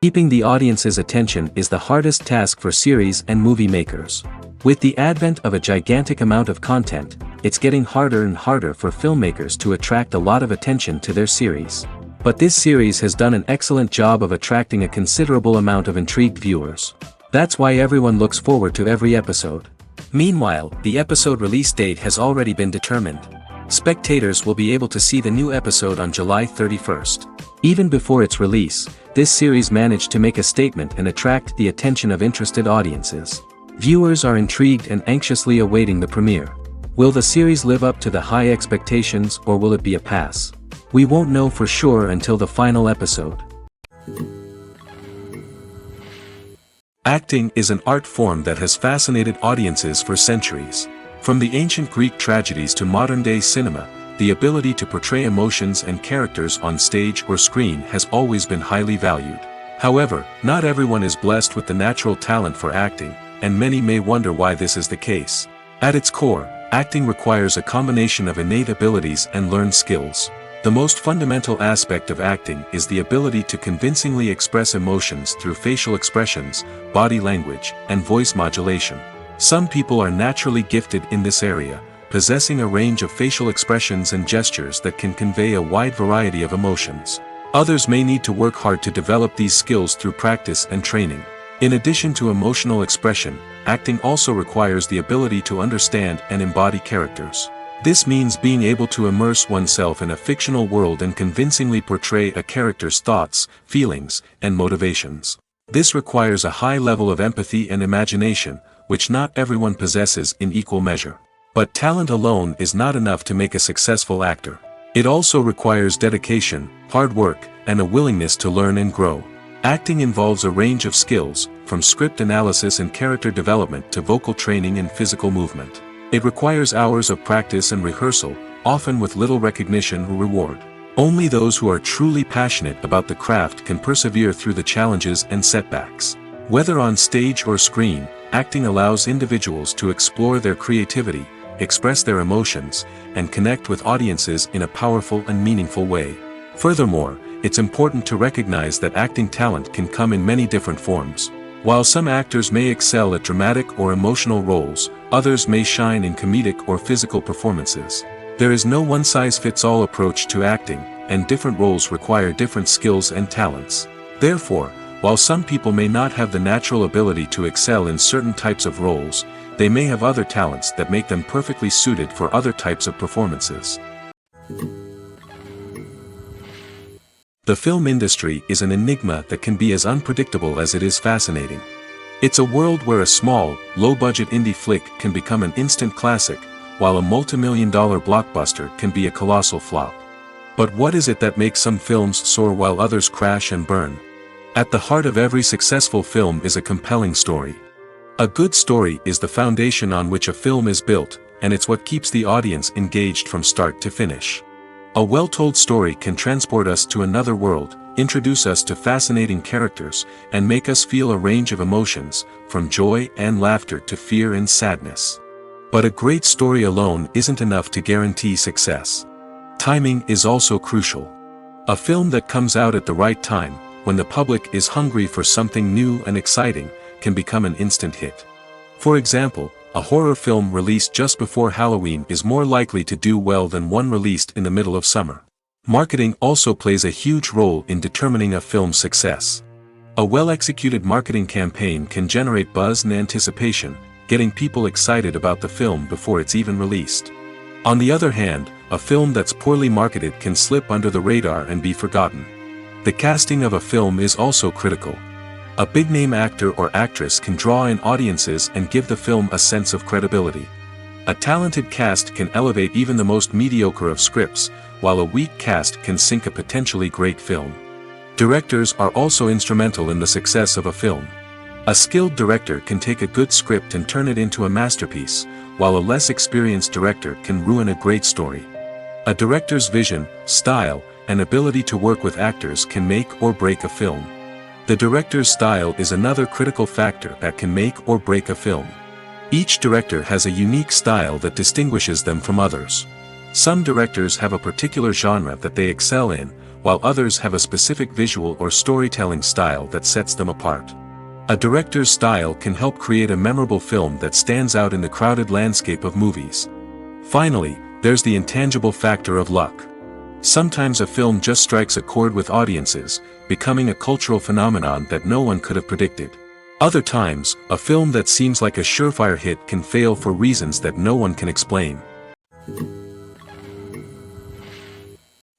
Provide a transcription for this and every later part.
Keeping the audience's attention is the hardest task for series and movie makers. With the advent of a gigantic amount of content, it's getting harder and harder for filmmakers to attract a lot of attention to their series. But this series has done an excellent job of attracting a considerable amount of intrigued viewers. That's why everyone looks forward to every episode. Meanwhile, the episode release date has already been determined. Spectators will be able to see the new episode on July 31st. Even before its release, this series managed to make a statement and attract the attention of interested audiences. Viewers are intrigued and anxiously awaiting the premiere. Will the series live up to the high expectations, or will it be a pass? We won't know for sure until the final episode. Acting is an art form that has fascinated audiences for centuries. From the ancient Greek tragedies to modern-day cinema, the ability to portray emotions and characters on stage or screen has always been highly valued. However, not everyone is blessed with the natural talent for acting, and many may wonder why this is the case. At its core, acting requires a combination of innate abilities and learned skills. The most fundamental aspect of acting is the ability to convincingly express emotions through facial expressions, body language, and voice modulation. Some people are naturally gifted in this area, possessing a range of facial expressions and gestures that can convey a wide variety of emotions. Others may need to work hard to develop these skills through practice and training. In addition to emotional expression, acting also requires the ability to understand and embody characters. This means being able to immerse oneself in a fictional world and convincingly portray a character's thoughts, feelings, and motivations. This requires a high level of empathy and imagination, which not everyone possesses in equal measure. But talent alone is not enough to make a successful actor. It also requires dedication, hard work, and a willingness to learn and grow. Acting involves a range of skills, from script analysis and character development to vocal training and physical movement. It requires hours of practice and rehearsal, often with little recognition or reward. Only those who are truly passionate about the craft can persevere through the challenges and setbacks. Whether on stage or screen, acting allows individuals to explore their creativity, express their emotions, and connect with audiences in a powerful and meaningful way. Furthermore, it's important to recognize that acting talent can come in many different forms. While some actors may excel at dramatic or emotional roles, others may shine in comedic or physical performances. There is no one-size-fits-all approach to acting, and different roles require different skills and talents. Therefore, while some people may not have the natural ability to excel in certain types of roles, they may have other talents that make them perfectly suited for other types of performances. The film industry is an enigma that can be as unpredictable as it is fascinating. It's a world where a small, low-budget indie flick can become an instant classic, while a multi-million-dollar blockbuster can be a colossal flop. But what is it that makes some films soar while others crash and burn? At the heart of every successful film is a compelling story. A good story is the foundation on which a film is built, and it's what keeps the audience engaged from start to finish. A well-told story can transport us to another world, introduce us to fascinating characters, and make us feel a range of emotions, from joy and laughter to fear and sadness. But a great story alone isn't enough to guarantee success. Timing is also crucial. A film that comes out at the right time, when the public is hungry for something new and exciting, can become an instant hit. For example, a horror film released just before Halloween is more likely to do well than one released in the middle of summer. Marketing also plays a huge role in determining a film's success. A well-executed marketing campaign can generate buzz and anticipation, getting people excited about the film before it's even released. On the other hand, a film that's poorly marketed can slip under the radar and be forgotten. The casting of a film is also critical. A big-name actor or actress can draw in audiences and give the film a sense of credibility. A talented cast can elevate even the most mediocre of scripts, while a weak cast can sink a potentially great film. Directors are also instrumental in the success of a film. A skilled director can take a good script and turn it into a masterpiece, while a less experienced director can ruin a great story. A director's vision, style, and ability to work with actors can make or break a film. The director's style is another critical factor that can make or break a film. Each director has a unique style that distinguishes them from others. Some directors have a particular genre that they excel in, while others have a specific visual or storytelling style that sets them apart. A director's style can help create a memorable film that stands out in the crowded landscape of movies. Finally, there's the intangible factor of luck. Sometimes a film just strikes a chord with audiences, becoming a cultural phenomenon that no one could have predicted. Other times, a film that seems like a surefire hit can fail for reasons that no one can explain.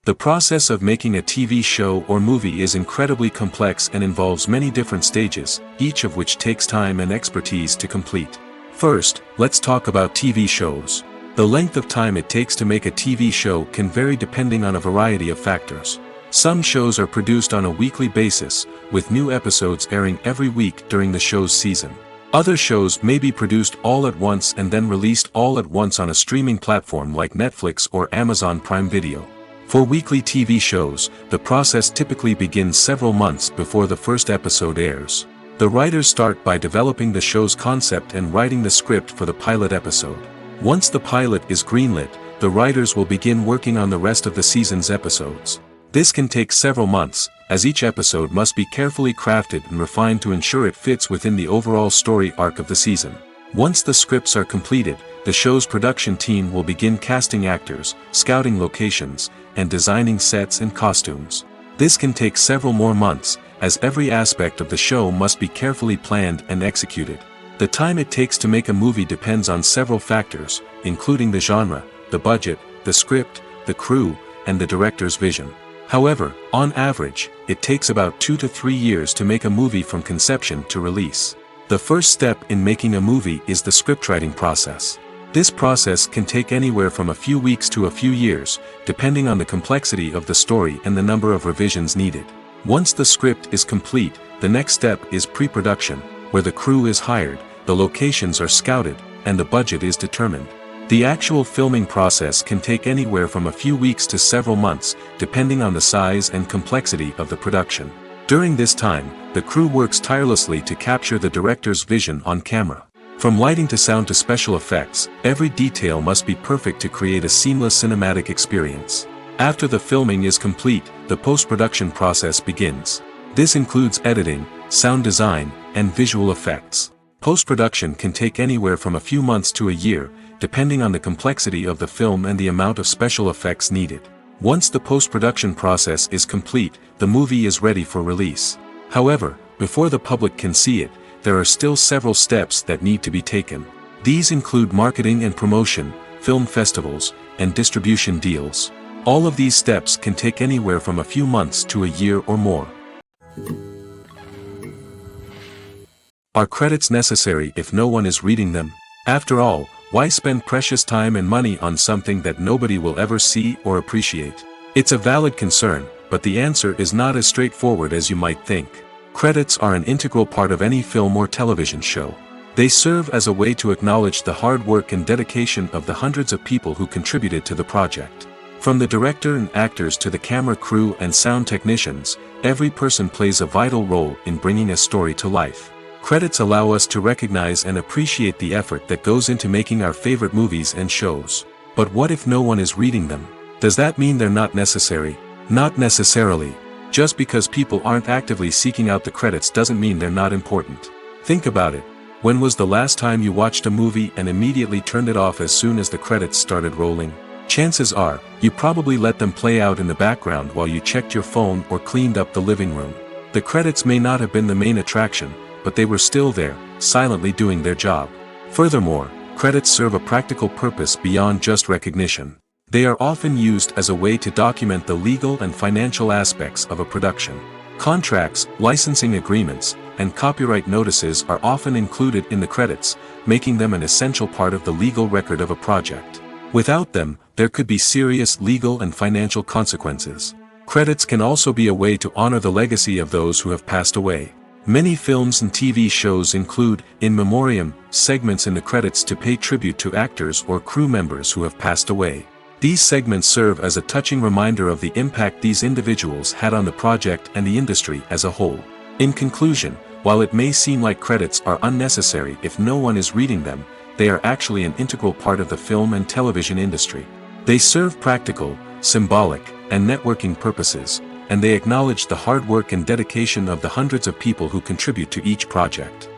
The process of making a TV show or movie is incredibly complex and involves many different stages, each of which takes time and expertise to complete. First, let's talk about TV shows. The length of time it takes to make a TV show can vary depending on a variety of factors. Some shows are produced on a weekly basis, with new episodes airing every week during the show's season. Other shows may be produced all at once and then released all at once on a streaming platform like Netflix or Amazon Prime Video. For weekly TV shows, the process typically begins several months before the first episode airs. The writers start by developing the show's concept and writing the script for the pilot episode. Once the pilot is greenlit, the writers will begin working on the rest of the season's episodes. This can take several months, as each episode must be carefully crafted and refined to ensure it fits within the overall story arc of the season. Once the scripts are completed, the show's production team will begin casting actors, scouting locations, and designing sets and costumes. This can take several more months, as every aspect of the show must be carefully planned and executed. The time it takes to make a movie depends on several factors, including the genre, the budget, the script, the crew, and the director's vision. However, on average, it takes about 2 to 3 years to make a movie from conception to release. The first step in making a movie is the scriptwriting process. This process can take anywhere from a few weeks to a few years, depending on the complexity of the story and the number of revisions needed. Once the script is complete, the next step is pre-production, where the crew is hired, the locations are scouted, and the budget is determined. The actual filming process can take anywhere from a few weeks to several months, depending on the size and complexity of the production. During this time, the crew works tirelessly to capture the director's vision on camera. From lighting to sound to special effects, every detail must be perfect to create a seamless cinematic experience. After the filming is complete, the post-production process begins. This includes editing, sound design, and visual effects. Post-production can take anywhere from a few months to a year, depending on the complexity of the film and the amount of special effects needed. Once the post-production process is complete, the movie is ready for release. However, before the public can see it, there are still several steps that need to be taken. These include marketing and promotion, film festivals, and distribution deals. All of these steps can take anywhere from a few months to a year or more. Are credits necessary if no one is reading them? After all, why spend precious time and money on something that nobody will ever see or appreciate? It's a valid concern, but the answer is not as straightforward as you might think. Credits are an integral part of any film or television show. They serve as a way to acknowledge the hard work and dedication of the hundreds of people who contributed to the project. From the director and actors to the camera crew and sound technicians, every person plays a vital role in bringing a story to life. Credits allow us to recognize and appreciate the effort that goes into making our favorite movies and shows. But what if no one is reading them? Does that mean they're not necessary? Not necessarily. Just because people aren't actively seeking out the credits doesn't mean they're not important. Think about it. When was the last time you watched a movie and immediately turned it off as soon as the credits started rolling? Chances are, you probably let them play out in the background while you checked your phone or cleaned up the living room. The credits may not have been the main attraction, but they were still there, silently doing their job. Furthermore, credits serve a practical purpose beyond just recognition. They are often used as a way to document the legal and financial aspects of a production. Contracts, licensing agreements, and copyright notices are often included in the credits, making them an essential part of the legal record of a project. Without them, there could be serious legal and financial consequences. Credits can also be a way to honor the legacy of those who have passed away. Many films and TV shows include, in memoriam, segments in the credits to pay tribute to actors or crew members who have passed away. These segments serve as a touching reminder of the impact these individuals had on the project and the industry as a whole. In conclusion, while it may seem like credits are unnecessary if no one is reading them, they are actually an integral part of the film and television industry. They serve practical, symbolic, and networking purposes, and they acknowledge the hard work and dedication of the hundreds of people who contribute to each project.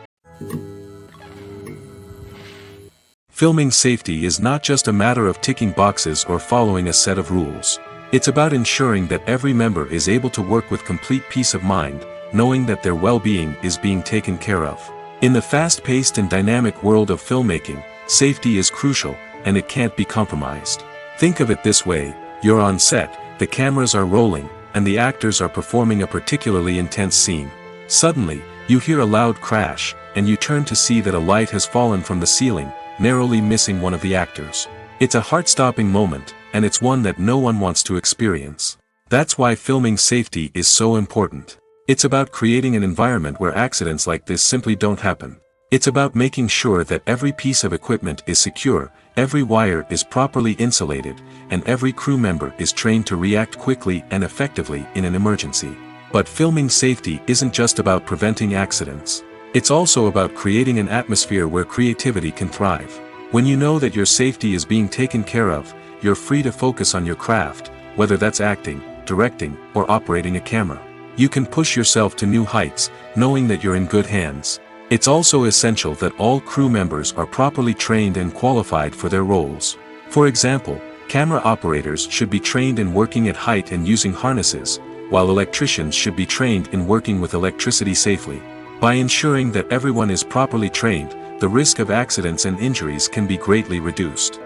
Filming safety is not just a matter of ticking boxes or following a set of rules. It's about ensuring that every member is able to work with complete peace of mind, knowing that their well-being is being taken care of. In the fast-paced and dynamic world of filmmaking, safety is crucial, and it can't be compromised. Think of it this way: you're on set, the cameras are rolling, and the actors are performing a particularly intense scene. Suddenly, you hear a loud crash, and you turn to see that a light has fallen from the ceiling, narrowly missing one of the actors. It's a heart-stopping moment, and it's one that no one wants to experience. That's why filming safety is so important. It's about creating an environment where accidents like this simply don't happen. It's about making sure that every piece of equipment is secure, every wire is properly insulated, and every crew member is trained to react quickly and effectively in an emergency. But filming safety isn't just about preventing accidents. It's also about creating an atmosphere where creativity can thrive. When you know that your safety is being taken care of, you're free to focus on your craft, whether that's acting, directing, or operating a camera. You can push yourself to new heights, knowing that you're in good hands. It's also essential that all crew members are properly trained and qualified for their roles. For example, camera operators should be trained in working at height and using harnesses, while electricians should be trained in working with electricity safely. By ensuring that everyone is properly trained, the risk of accidents and injuries can be greatly reduced.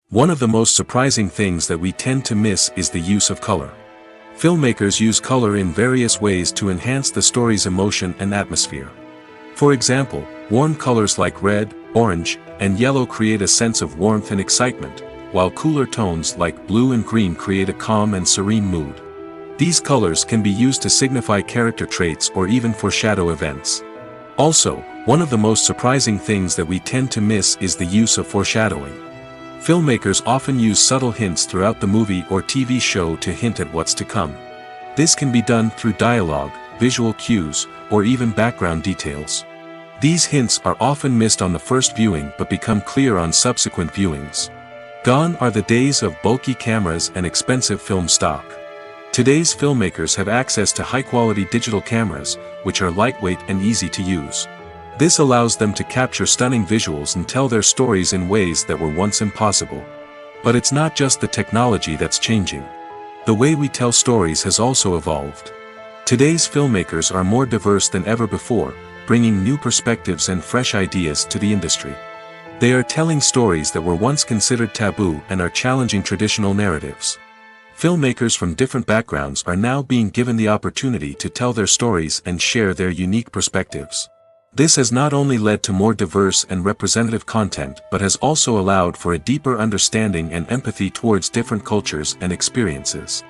One of the most surprising things that we tend to miss is the use of color. Filmmakers use color in various ways to enhance the story's emotion and atmosphere. For example, warm colors like red, orange, and yellow create a sense of warmth and excitement, while cooler tones like blue and green create a calm and serene mood. These colors can be used to signify character traits or even foreshadow events. Also, one of the most surprising things that we tend to miss is the use of foreshadowing. Filmmakers often use subtle hints throughout the movie or TV show to hint at what's to come. This can be done through dialogue, visual cues, or even background details. These hints are often missed on the first viewing but become clear on subsequent viewings. Gone are the days of bulky cameras and expensive film stock. Today's filmmakers have access to high-quality digital cameras, which are lightweight and easy to use. This allows them to capture stunning visuals and tell their stories in ways that were once impossible. But it's not just the technology that's changing. The way we tell stories has also evolved. Today's filmmakers are more diverse than ever before, bringing new perspectives and fresh ideas to the industry. They are telling stories that were once considered taboo and are challenging traditional narratives. Filmmakers from different backgrounds are now being given the opportunity to tell their stories and share their unique perspectives. This has not only led to more diverse and representative content but has also allowed for a deeper understanding and empathy towards different cultures and experiences.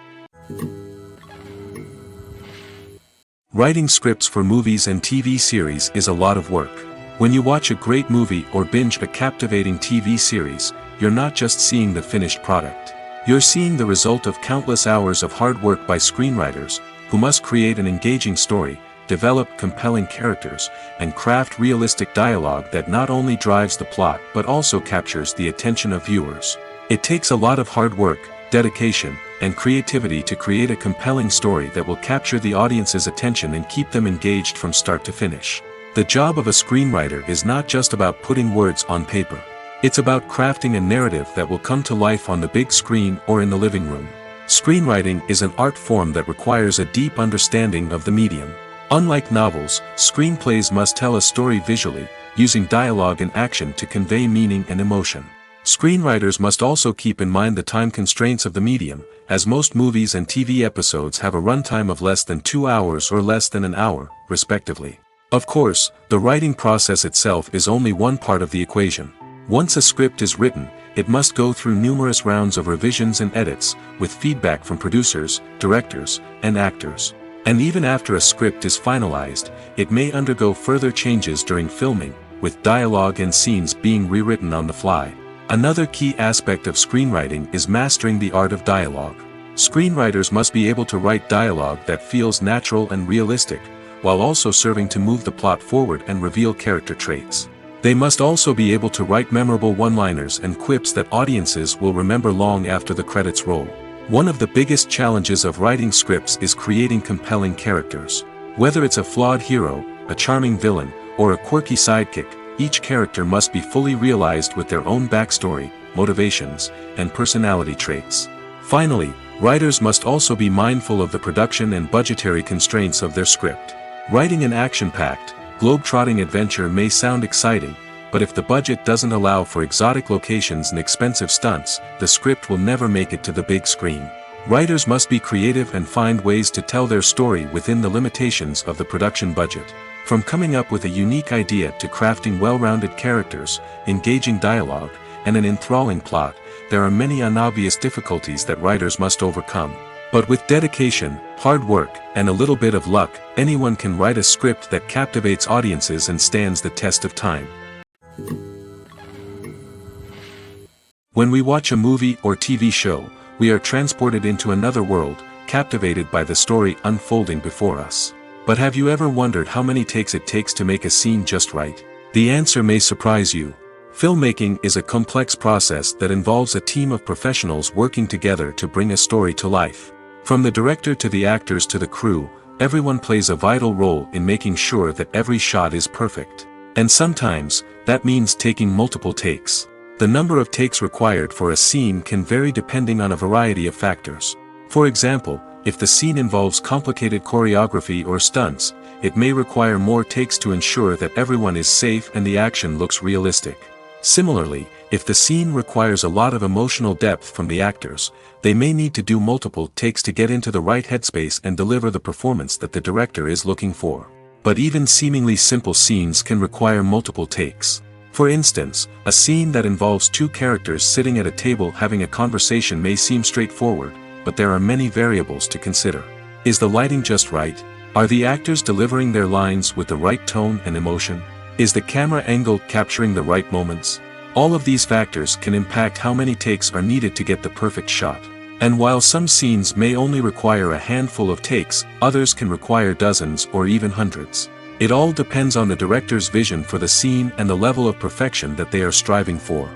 Writing scripts for movies and TV series is a lot of work. When you watch a great movie or binge a captivating TV series, you're not just seeing the finished product. You're seeing the result of countless hours of hard work by screenwriters, who must create an engaging story, develop compelling characters, and craft realistic dialogue that not only drives the plot but also captures the attention of viewers. It takes a lot of hard work, dedication, and creativity to create a compelling story that will capture the audience's attention and keep them engaged from start to finish. The job of a screenwriter is not just about putting words on paper. It's about crafting a narrative that will come to life on the big screen or in the living room. Screenwriting is an art form that requires a deep understanding of the medium. Unlike novels, screenplays must tell a story visually, using dialogue and action to convey meaning and emotion. Screenwriters must also keep in mind the time constraints of the medium, as most movies and TV episodes have a runtime of less than 2 hours or less than an hour, respectively. Of course, the writing process itself is only one part of the equation. Once a script is written, it must go through numerous rounds of revisions and edits, with feedback from producers, directors, and actors. And even after a script is finalized, it may undergo further changes during filming, with dialogue and scenes being rewritten on the fly. Another key aspect of screenwriting is mastering the art of dialogue. Screenwriters must be able to write dialogue that feels natural and realistic, while also serving to move the plot forward and reveal character traits. They must also be able to write memorable one-liners and quips that audiences will remember long after the credits roll. One of the biggest challenges of writing scripts is creating compelling characters. Whether it's a flawed hero, a charming villain, or a quirky sidekick, each character must be fully realized with their own backstory, motivations, and personality traits. Finally, writers must also be mindful of the production and budgetary constraints of their script. Writing an action-packed, globe-trotting adventure may sound exciting, but if the budget doesn't allow for exotic locations and expensive stunts, the script will never make it to the big screen. Writers must be creative and find ways to tell their story within the limitations of the production budget. From coming up with a unique idea to crafting well-rounded characters, engaging dialogue, and an enthralling plot, there are many unobvious difficulties that writers must overcome. But with dedication, hard work, and a little bit of luck, anyone can write a script that captivates audiences and stands the test of time. When we watch a movie or TV show, we are transported into another world, captivated by the story unfolding before us. But have you ever wondered how many takes it takes to make a scene just right? The answer may surprise you. Filmmaking is a complex process that involves a team of professionals working together to bring a story to life. From the director to the actors to the crew, everyone plays a vital role in making sure that every shot is perfect. And sometimes, that means taking multiple takes. The number of takes required for a scene can vary depending on a variety of factors. For example, if the scene involves complicated choreography or stunts, it may require more takes to ensure that everyone is safe and the action looks realistic. Similarly, if the scene requires a lot of emotional depth from the actors, they may need to do multiple takes to get into the right headspace and deliver the performance that the director is looking for. But even seemingly simple scenes can require multiple takes. For instance, a scene that involves two characters sitting at a table having a conversation may seem straightforward, but there are many variables to consider. Is the lighting just right? Are the actors delivering their lines with the right tone and emotion? Is the camera angle capturing the right moments? All of these factors can impact how many takes are needed to get the perfect shot. And while some scenes may only require a handful of takes, others can require dozens or even hundreds. It all depends on the director's vision for the scene and the level of perfection that they are striving for.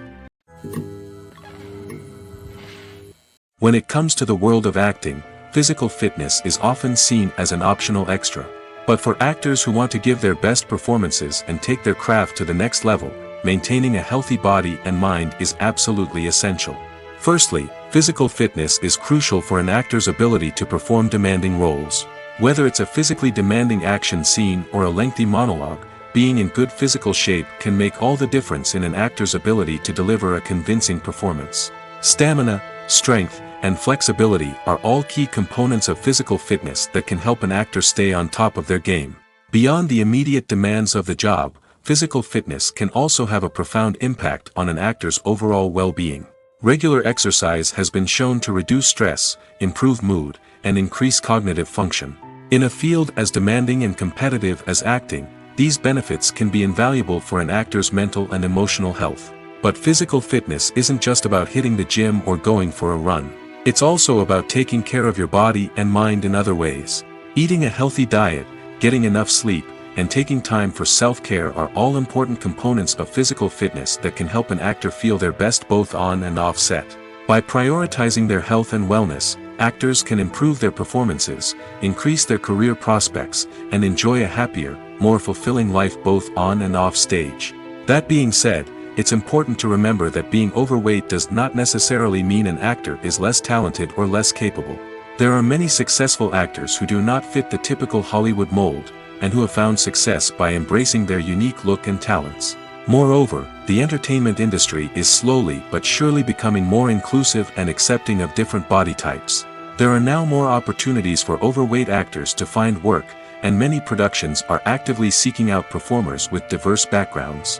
When it comes to the world of acting, physical fitness is often seen as an optional extra. But for actors who want to give their best performances and take their craft to the next level, maintaining a healthy body and mind is absolutely essential. Firstly, physical fitness is crucial for an actor's ability to perform demanding roles. Whether it's a physically demanding action scene or a lengthy monologue, being in good physical shape can make all the difference in an actor's ability to deliver a convincing performance. Stamina, strength, and flexibility are all key components of physical fitness that can help an actor stay on top of their game. Beyond the immediate demands of the job, physical fitness can also have a profound impact on an actor's overall well-being. Regular exercise has been shown to reduce stress, improve mood, and increase cognitive function. In a field as demanding and competitive as acting, these benefits can be invaluable for an actor's mental and emotional health. But physical fitness isn't just about hitting the gym or going for a run. It's also about taking care of your body and mind in other ways. Eating a healthy diet, getting enough sleep, and taking time for self-care are all important components of physical fitness that can help an actor feel their best both on and off set. By prioritizing their health and wellness, actors can improve their performances, increase their career prospects, and enjoy a happier, more fulfilling life both on and off stage. That being said, it's important to remember that being overweight does not necessarily mean an actor is less talented or less capable. There are many successful actors who do not fit the typical Hollywood mold, and who have found success by embracing their unique look and talents. Moreover, the entertainment industry is slowly but surely becoming more inclusive and accepting of different body types. There are now more opportunities for overweight actors to find work, and many productions are actively seeking out performers with diverse backgrounds.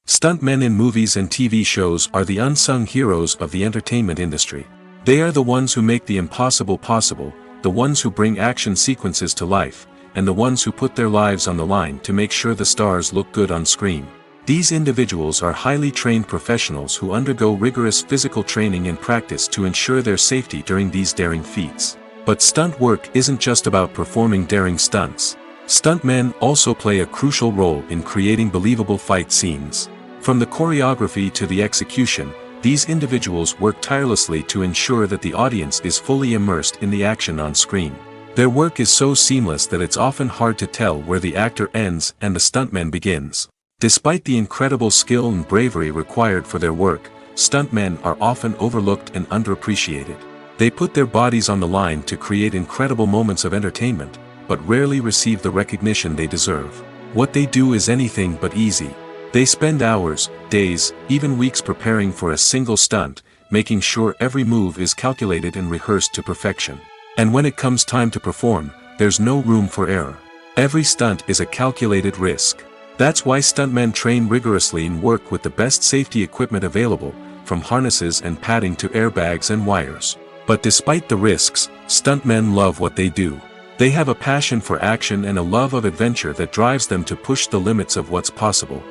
Stuntmen in movies and TV shows are the unsung heroes of the entertainment industry. They are the ones who make the impossible possible, the ones who bring action sequences to life, and the ones who put their lives on the line to make sure the stars look good on screen. These individuals are highly trained professionals who undergo rigorous physical training and practice to ensure their safety during these daring feats. But stunt work isn't just about performing daring stunts. Stuntmen also play a crucial role in creating believable fight scenes. From the choreography to the execution, These individuals work tirelessly to ensure that the audience is fully immersed in the action on screen. Their work is so seamless that it's often hard to tell where the actor ends and the stuntman begins. Despite the incredible skill and bravery required for their work, stuntmen are often overlooked and underappreciated. They put their bodies on the line to create incredible moments of entertainment, but rarely receive the recognition they deserve. What they do is anything but easy. They spend hours, days, even weeks preparing for a single stunt, making sure every move is calculated and rehearsed to perfection. And when it comes time to perform, there's no room for error. Every stunt is a calculated risk. That's why stuntmen train rigorously and work with the best safety equipment available, from harnesses and padding to airbags and wires. But despite the risks, stuntmen love what they do. They have a passion for action and a love of adventure that drives them to push the limits of what's possible.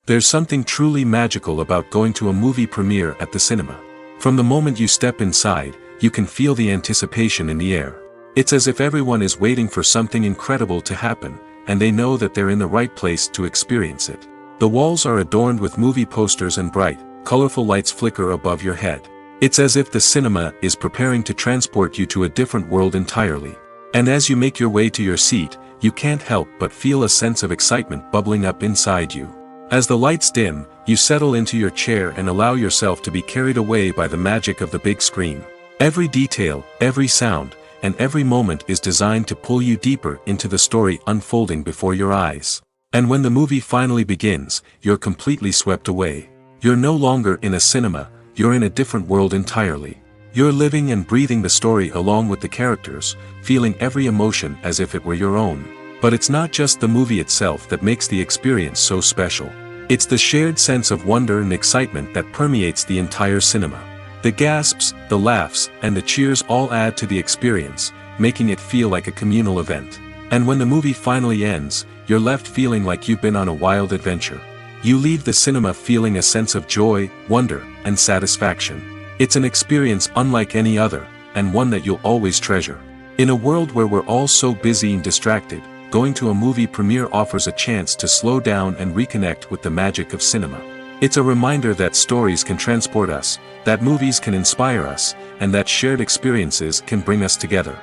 There's something truly magical about going to a movie premiere at the cinema. From the moment you step inside, you can feel the anticipation in the air. It's as if everyone is waiting for something incredible to happen, and they know that they're in the right place to experience it. The walls are adorned with movie posters and bright, colorful lights flicker above your head. It's as if the cinema is preparing to transport you to a different world entirely. And as you make your way to your seat, you can't help but feel a sense of excitement bubbling up inside you. As the lights dim, you settle into your chair and allow yourself to be carried away by the magic of the big screen. Every detail, every sound, and every moment is designed to pull you deeper into the story unfolding before your eyes. And when the movie finally begins, you're completely swept away. You're no longer in a cinema, you're in a different world entirely. You're living and breathing the story along with the characters, feeling every emotion as if it were your own. But it's not just the movie itself that makes the experience so special. It's the shared sense of wonder and excitement that permeates the entire cinema. The gasps, the laughs, and the cheers all add to the experience, making it feel like a communal event. And when the movie finally ends, you're left feeling like you've been on a wild adventure. You leave the cinema feeling a sense of joy, wonder, and satisfaction. It's an experience unlike any other, and one that you'll always treasure. In a world where we're all so busy and distracted, going to a movie premiere offers a chance to slow down and reconnect with the magic of cinema. It's a reminder that stories can transport us, that movies can inspire us, and that shared experiences can bring us together.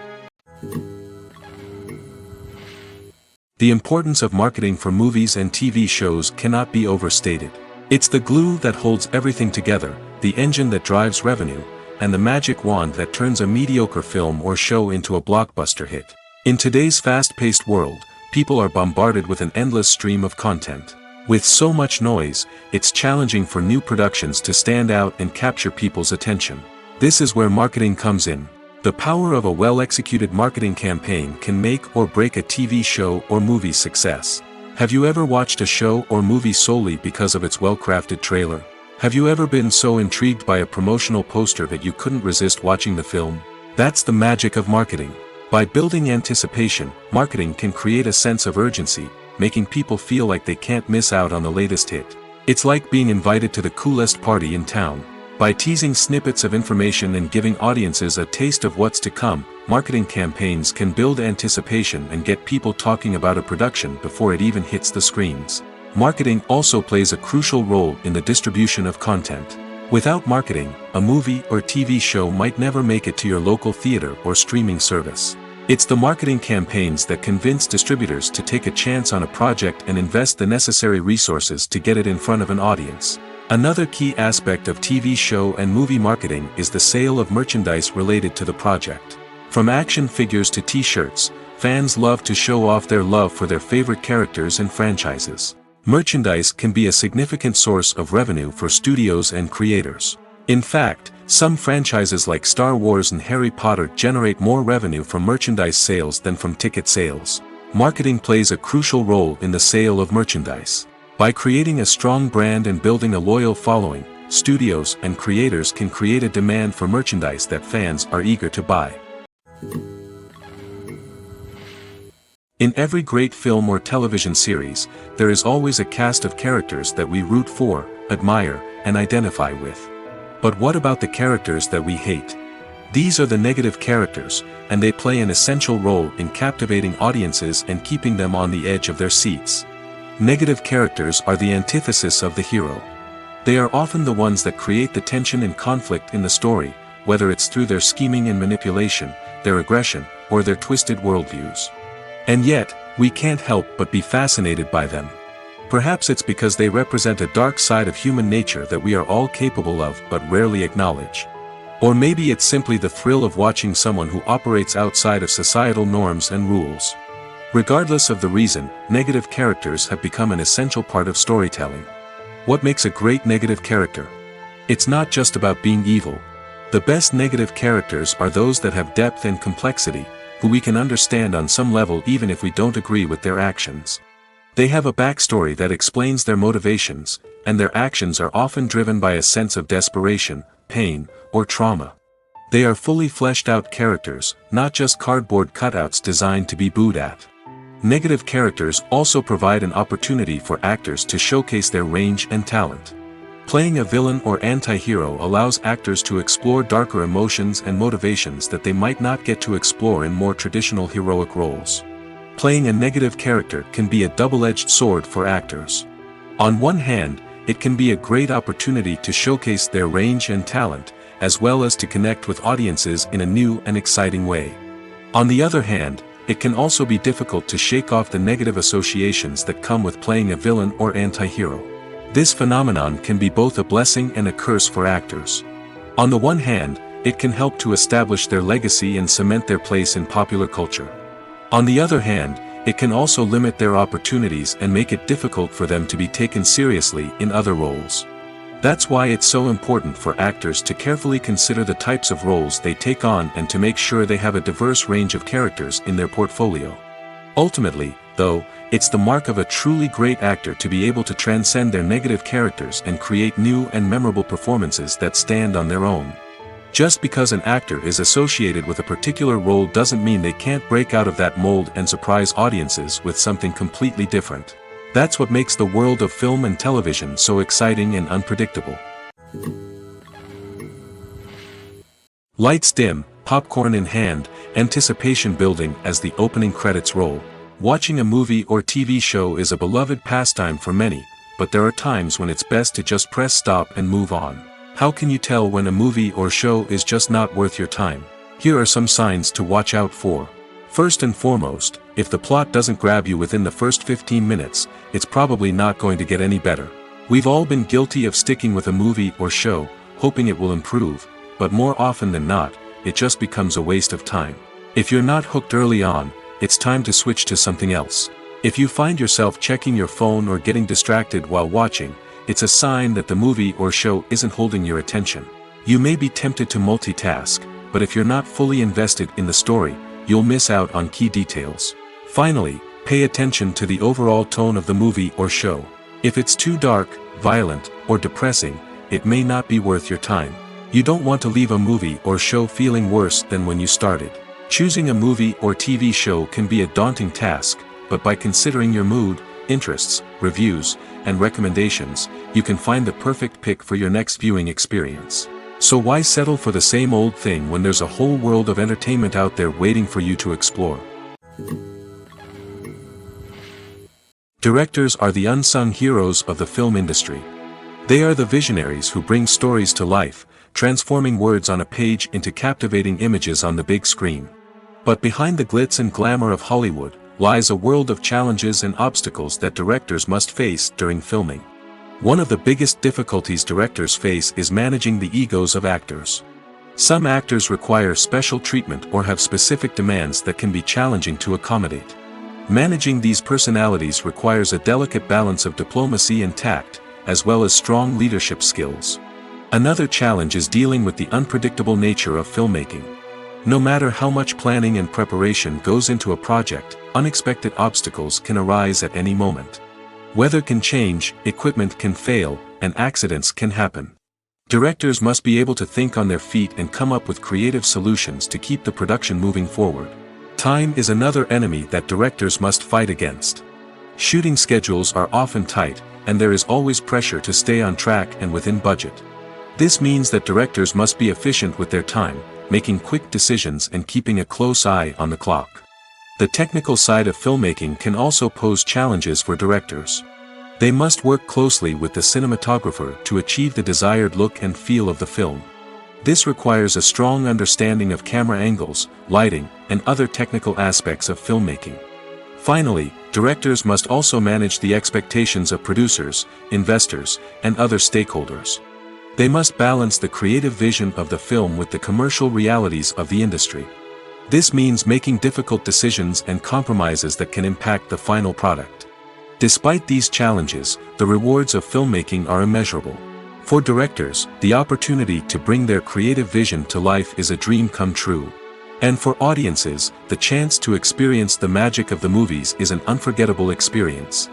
The importance of marketing for movies and TV shows cannot be overstated. It's the glue that holds everything together, the engine that drives revenue, and the magic wand that turns a mediocre film or show into a blockbuster hit. In today's fast-paced world, people are bombarded with an endless stream of content. With so much noise, it's challenging for new productions to stand out and capture people's attention. This is where marketing comes in. The power of a well-executed marketing campaign can make or break a TV show or movie's success. Have you ever watched a show or movie solely because of its well-crafted trailer? Have you ever been so intrigued by a promotional poster that you couldn't resist watching the film? That's the magic of marketing. By building anticipation, marketing can create a sense of urgency, making people feel like they can't miss out on the latest hit. It's like being invited to the coolest party in town. By teasing snippets of information and giving audiences a taste of what's to come, marketing campaigns can build anticipation and get people talking about a production before it even hits the screens. Marketing also plays a crucial role in the distribution of content. Without marketing, a movie or TV show might never make it to your local theater or streaming service. It's the marketing campaigns that convince distributors to take a chance on a project and invest the necessary resources to get it in front of an audience. Another key aspect of TV show and movie marketing is the sale of merchandise related to the project. From action figures to t-shirts, fans love to show off their love for their favorite characters and franchises. Merchandise can be a significant source of revenue for studios and creators. In fact, some franchises like Star Wars and Harry Potter generate more revenue from merchandise sales than from ticket sales. Marketing plays a crucial role in the sale of merchandise. By creating a strong brand and building a loyal following, studios and creators can create a demand for merchandise that fans are eager to buy. In every great film or television series, there is always a cast of characters that we root for, admire, and identify with. But what about the characters that we hate? These are the negative characters, and they play an essential role in captivating audiences and keeping them on the edge of their seats. Negative characters are the antithesis of the hero. They are often the ones that create the tension and conflict in the story, whether it's through their scheming and manipulation, their aggression, or their twisted worldviews. And yet, we can't help but be fascinated by them. Perhaps it's because they represent a dark side of human nature that we are all capable of but rarely acknowledge. Or maybe it's simply the thrill of watching someone who operates outside of societal norms and rules. Regardless of the reason, negative characters have become an essential part of storytelling. What makes a great negative character? It's not just about being evil. The best negative characters are those that have depth and complexity, who we can understand on some level even if we don't agree with their actions. They have a backstory that explains their motivations, and their actions are often driven by a sense of desperation, pain, or trauma. They are fully fleshed out characters, not just cardboard cutouts designed to be booed at. Negative characters also provide an opportunity for actors to showcase their range and talent. Playing a villain or anti-hero allows actors to explore darker emotions and motivations that they might not get to explore in more traditional heroic roles. Playing a negative character can be a double-edged sword for actors. On one hand, it can be a great opportunity to showcase their range and talent, as well as to connect with audiences in a new and exciting way. On the other hand, it can also be difficult to shake off the negative associations that come with playing a villain or anti-hero. This phenomenon can be both a blessing and a curse for actors. On the one hand, it can help to establish their legacy and cement their place in popular culture. On the other hand, it can also limit their opportunities and make it difficult for them to be taken seriously in other roles. That's why it's so important for actors to carefully consider the types of roles they take on and to make sure they have a diverse range of characters in their portfolio. Ultimately, though, it's the mark of a truly great actor to be able to transcend their negative characters and create new and memorable performances that stand on their own. Just because an actor is associated with a particular role doesn't mean they can't break out of that mold and surprise audiences with something completely different. That's what makes the world of film and television so exciting and unpredictable. Lights dim, popcorn in hand, anticipation building as the opening credits roll. Watching a movie or TV show is a beloved pastime for many, but there are times when it's best to just press stop and move on. How can you tell when a movie or show is just not worth your time? Here are some signs to watch out for. First and foremost, if the plot doesn't grab you within the first 15 minutes, it's probably not going to get any better. We've all been guilty of sticking with a movie or show, hoping it will improve, but more often than not, it just becomes a waste of time. If you're not hooked early on, it's time to switch to something else. If you find yourself checking your phone or getting distracted while watching, it's a sign that the movie or show isn't holding your attention. You may be tempted to multitask, but if you're not fully invested in the story, you'll miss out on key details. Finally, pay attention to the overall tone of the movie or show. If it's too dark, violent, or depressing, it may not be worth your time. You don't want to leave a movie or show feeling worse than when you started. Choosing a movie or TV show can be a daunting task, but by considering your mood, interests, reviews, and recommendations, you can find the perfect pick for your next viewing experience. So why settle for the same old thing when there's a whole world of entertainment out there waiting for you to explore? Directors are the unsung heroes of the film industry. They are the visionaries who bring stories to life, transforming words on a page into captivating images on the big screen. But behind the glitz and glamour of Hollywood lies a world of challenges and obstacles that directors must face during filming. One of the biggest difficulties directors face is managing the egos of actors. Some actors require special treatment or have specific demands that can be challenging to accommodate. Managing these personalities requires a delicate balance of diplomacy and tact, as well as strong leadership skills. Another challenge is dealing with the unpredictable nature of filmmaking. No matter how much planning and preparation goes into a project, unexpected obstacles can arise at any moment. Weather can change, equipment can fail, and accidents can happen. Directors must be able to think on their feet and come up with creative solutions to keep the production moving forward. Time is another enemy that directors must fight against. Shooting schedules are often tight, and there is always pressure to stay on track and within budget. This means that directors must be efficient with their time, making quick decisions and keeping a close eye on the clock. The technical side of filmmaking can also pose challenges for directors. They must work closely with the cinematographer to achieve the desired look and feel of the film. This requires a strong understanding of camera angles, lighting, and other technical aspects of filmmaking. Finally, directors must also manage the expectations of producers, investors, and other stakeholders. They must balance the creative vision of the film with the commercial realities of the industry. This means making difficult decisions and compromises that can impact the final product. Despite these challenges, the rewards of filmmaking are immeasurable. For directors, the opportunity to bring their creative vision to life is a dream come true. And for audiences, the chance to experience the magic of the movies is an unforgettable experience.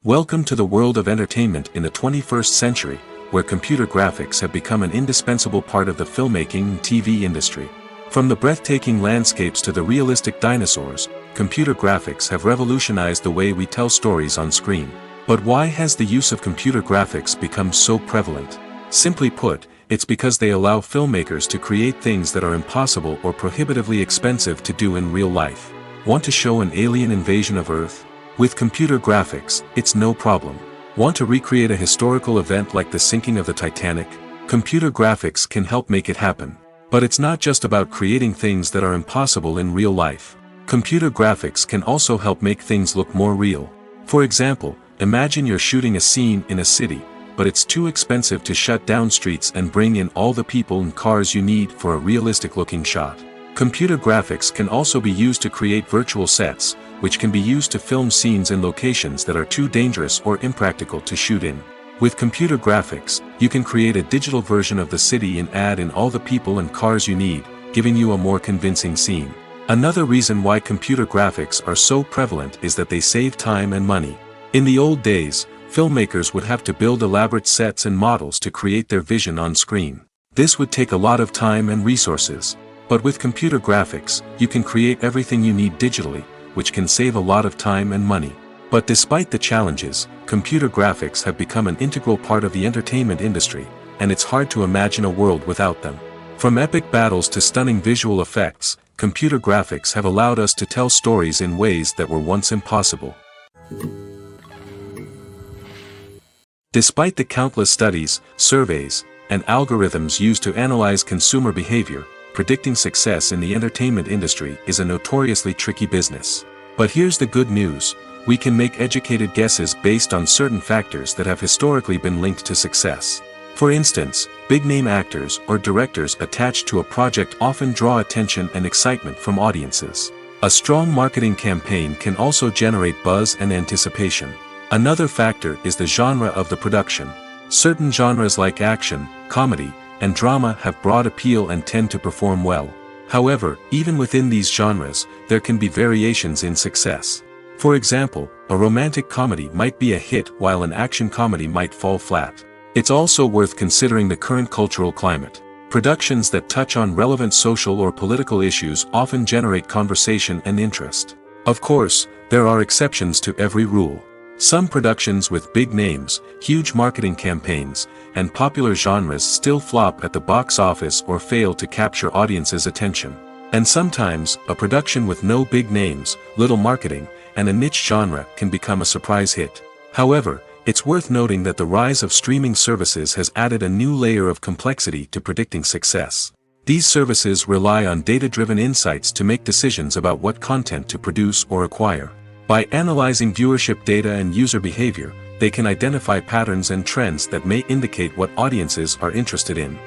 Welcome to the world of entertainment in the 21st century, where computer graphics have become an indispensable part of the filmmaking and TV industry. From the breathtaking landscapes to the realistic dinosaurs, computer graphics have revolutionized the way we tell stories on screen. But why has the use of computer graphics become so prevalent? Simply put, it's because they allow filmmakers to create things that are impossible or prohibitively expensive to do in real life. Want to show an alien invasion of Earth? With computer graphics, it's no problem. Want to recreate a historical event like the sinking of the Titanic? Computer graphics can help make it happen. But it's not just about creating things that are impossible in real life. Computer graphics can also help make things look more real. For example, imagine you're shooting a scene in a city, but it's too expensive to shut down streets and bring in all the people and cars you need for a realistic-looking shot. Computer graphics can also be used to create virtual sets, which can be used to film scenes in locations that are too dangerous or impractical to shoot in. With computer graphics, you can create a digital version of the city and add in all the people and cars you need, giving you a more convincing scene. Another reason why computer graphics are so prevalent is that they save time and money. In the old days, filmmakers would have to build elaborate sets and models to create their vision on screen. This would take a lot of time and resources. But with computer graphics, you can create everything you need digitally, which can save a lot of time and money. But despite the challenges, computer graphics have become an integral part of the entertainment industry, and it's hard to imagine a world without them. From epic battles to stunning visual effects, computer graphics have allowed us to tell stories in ways that were once impossible. Despite the countless studies, surveys, and algorithms used to analyze consumer behavior, predicting success in the entertainment industry is a notoriously tricky business. But here's the good news: we can make educated guesses based on certain factors that have historically been linked to success. For instance, big-name actors or directors attached to a project often draw attention and excitement from audiences. A strong marketing campaign can also generate buzz and anticipation. Another factor is the genre of the production. Certain genres like action, comedy, and drama have broad appeal and tend to perform well. However, even within these genres, there can be variations in success. For example, a romantic comedy might be a hit while an action comedy might fall flat. It's also worth considering the current cultural climate. Productions that touch on relevant social or political issues often generate conversation and interest. Of course, there are exceptions to every rule. Some productions with big names, huge marketing campaigns, and popular genres still flop at the box office or fail to capture audiences' attention. And sometimes, a production with no big names, little marketing, and a niche genre can become a surprise hit. However, it's worth noting that the rise of streaming services has added a new layer of complexity to predicting success. These services rely on data-driven insights to make decisions about what content to produce or acquire. By analyzing viewership data and user behavior, they can identify patterns and trends that may indicate what audiences are interested in.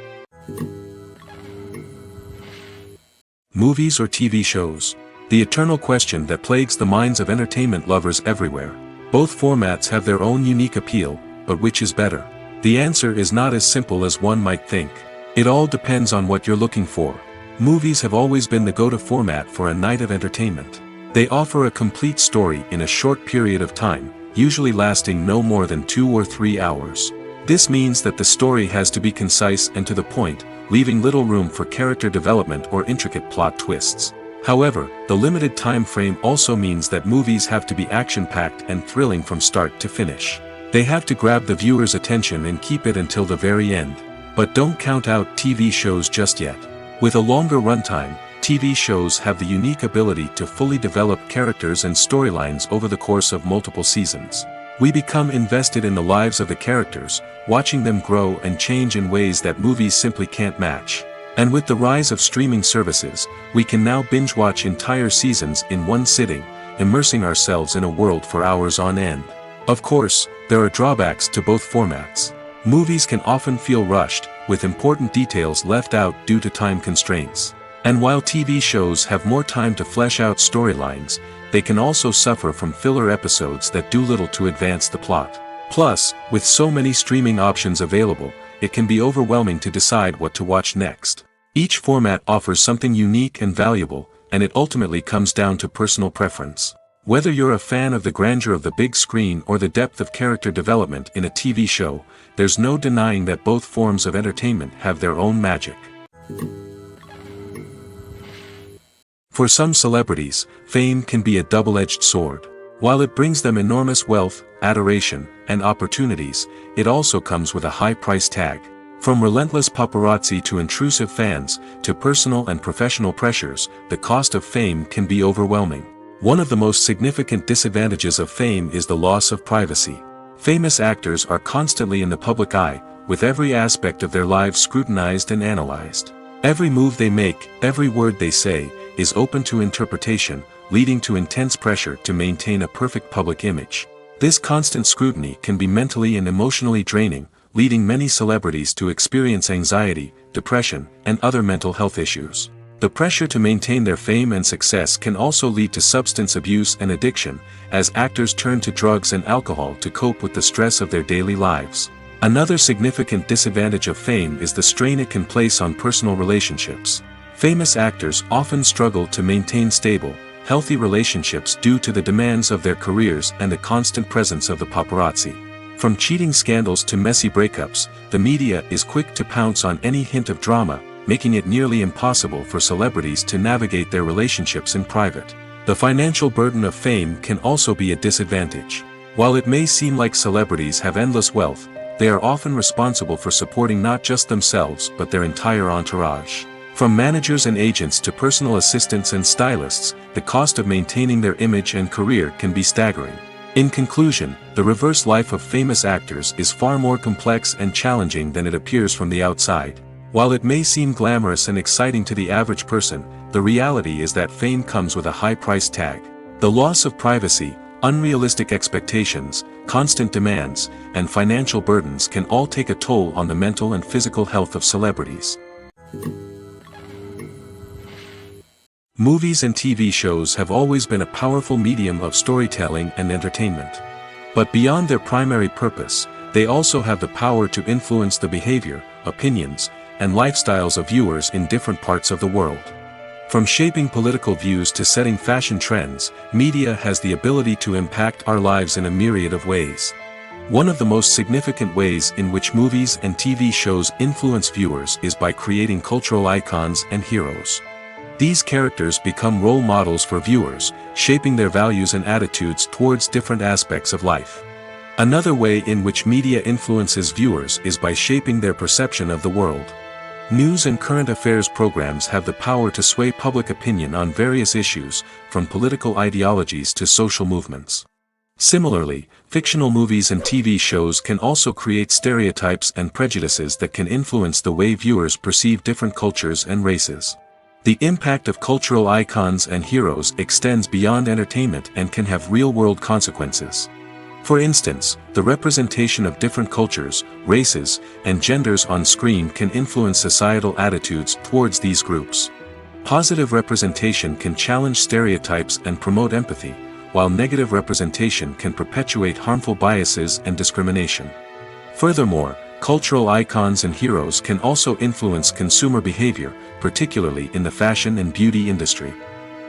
Movies or TV shows? The eternal question that plagues the minds of entertainment lovers everywhere. Both formats have their own unique appeal, but which is better? The answer is not as simple as one might think. It all depends on what you're looking for. Movies have always been the go-to format for a night of entertainment. They offer a complete story in a short period of time, usually lasting no more than 2 or 3 hours. This means that the story has to be concise and to the point, leaving little room for character development or intricate plot twists. However, the limited time frame also means that movies have to be action-packed and thrilling from start to finish. They have to grab the viewer's attention and keep it until the very end. But don't count out TV shows just yet. With a longer runtime, TV shows have the unique ability to fully develop characters and storylines over the course of multiple seasons. We become invested in the lives of the characters, watching them grow and change in ways that movies simply can't match. And with the rise of streaming services, we can now binge-watch entire seasons in one sitting, immersing ourselves in a world for hours on end. Of course, there are drawbacks to both formats. Movies can often feel rushed, with important details left out due to time constraints. And while TV shows have more time to flesh out storylines, they can also suffer from filler episodes that do little to advance the plot. Plus, with so many streaming options available, it can be overwhelming to decide what to watch next. Each format offers something unique and valuable, and it ultimately comes down to personal preference. Whether you're a fan of the grandeur of the big screen or the depth of character development in a TV show, there's no denying that both forms of entertainment have their own magic. For some celebrities, fame can be a double-edged sword. While it brings them enormous wealth, adoration, and opportunities, it also comes with a high price tag. From relentless paparazzi to intrusive fans, to personal and professional pressures, the cost of fame can be overwhelming. One of the most significant disadvantages of fame is the loss of privacy. Famous actors are constantly in the public eye, with every aspect of their lives scrutinized and analyzed. Every move they make, every word they say, is open to interpretation, leading to intense pressure to maintain a perfect public image. This constant scrutiny can be mentally and emotionally draining, leading many celebrities to experience anxiety, depression, and other mental health issues. The pressure to maintain their fame and success can also lead to substance abuse and addiction, as actors turn to drugs and alcohol to cope with the stress of their daily lives. Another significant disadvantage of fame is the strain it can place on personal relationships. Famous actors often struggle to maintain stable, healthy relationships due to the demands of their careers and the constant presence of the paparazzi. From cheating scandals to messy breakups, the media is quick to pounce on any hint of drama, making it nearly impossible for celebrities to navigate their relationships in private. The financial burden of fame can also be a disadvantage. While it may seem like celebrities have endless wealth, they are often responsible for supporting not just themselves but their entire entourage. From managers and agents to personal assistants and stylists, the cost of maintaining their image and career can be staggering. In conclusion, the reverse life of famous actors is far more complex and challenging than it appears from the outside. While it may seem glamorous and exciting to the average person, the reality is that fame comes with a high price tag. The loss of privacy, unrealistic expectations, constant demands, and financial burdens can all take a toll on the mental and physical health of celebrities. Movies and TV shows have always been a powerful medium of storytelling and entertainment. But beyond their primary purpose, they also have the power to influence the behavior, opinions, and lifestyles of viewers in different parts of the world. From shaping political views to setting fashion trends, media has the ability to impact our lives in a myriad of ways. One of the most significant ways in which movies and TV shows influence viewers is by creating cultural icons and heroes. These characters become role models for viewers, shaping their values and attitudes towards different aspects of life. Another way in which media influences viewers is by shaping their perception of the world. News and current affairs programs have the power to sway public opinion on various issues, from political ideologies to social movements. Similarly, fictional movies and TV shows can also create stereotypes and prejudices that can influence the way viewers perceive different cultures and races. The impact of cultural icons and heroes extends beyond entertainment and can have real-world consequences. For instance, the representation of different cultures, races, and genders on screen can influence societal attitudes towards these groups. Positive representation can challenge stereotypes and promote empathy, while negative representation can perpetuate harmful biases and discrimination. Furthermore, cultural icons and heroes can also influence consumer behavior, particularly in the fashion and beauty industry.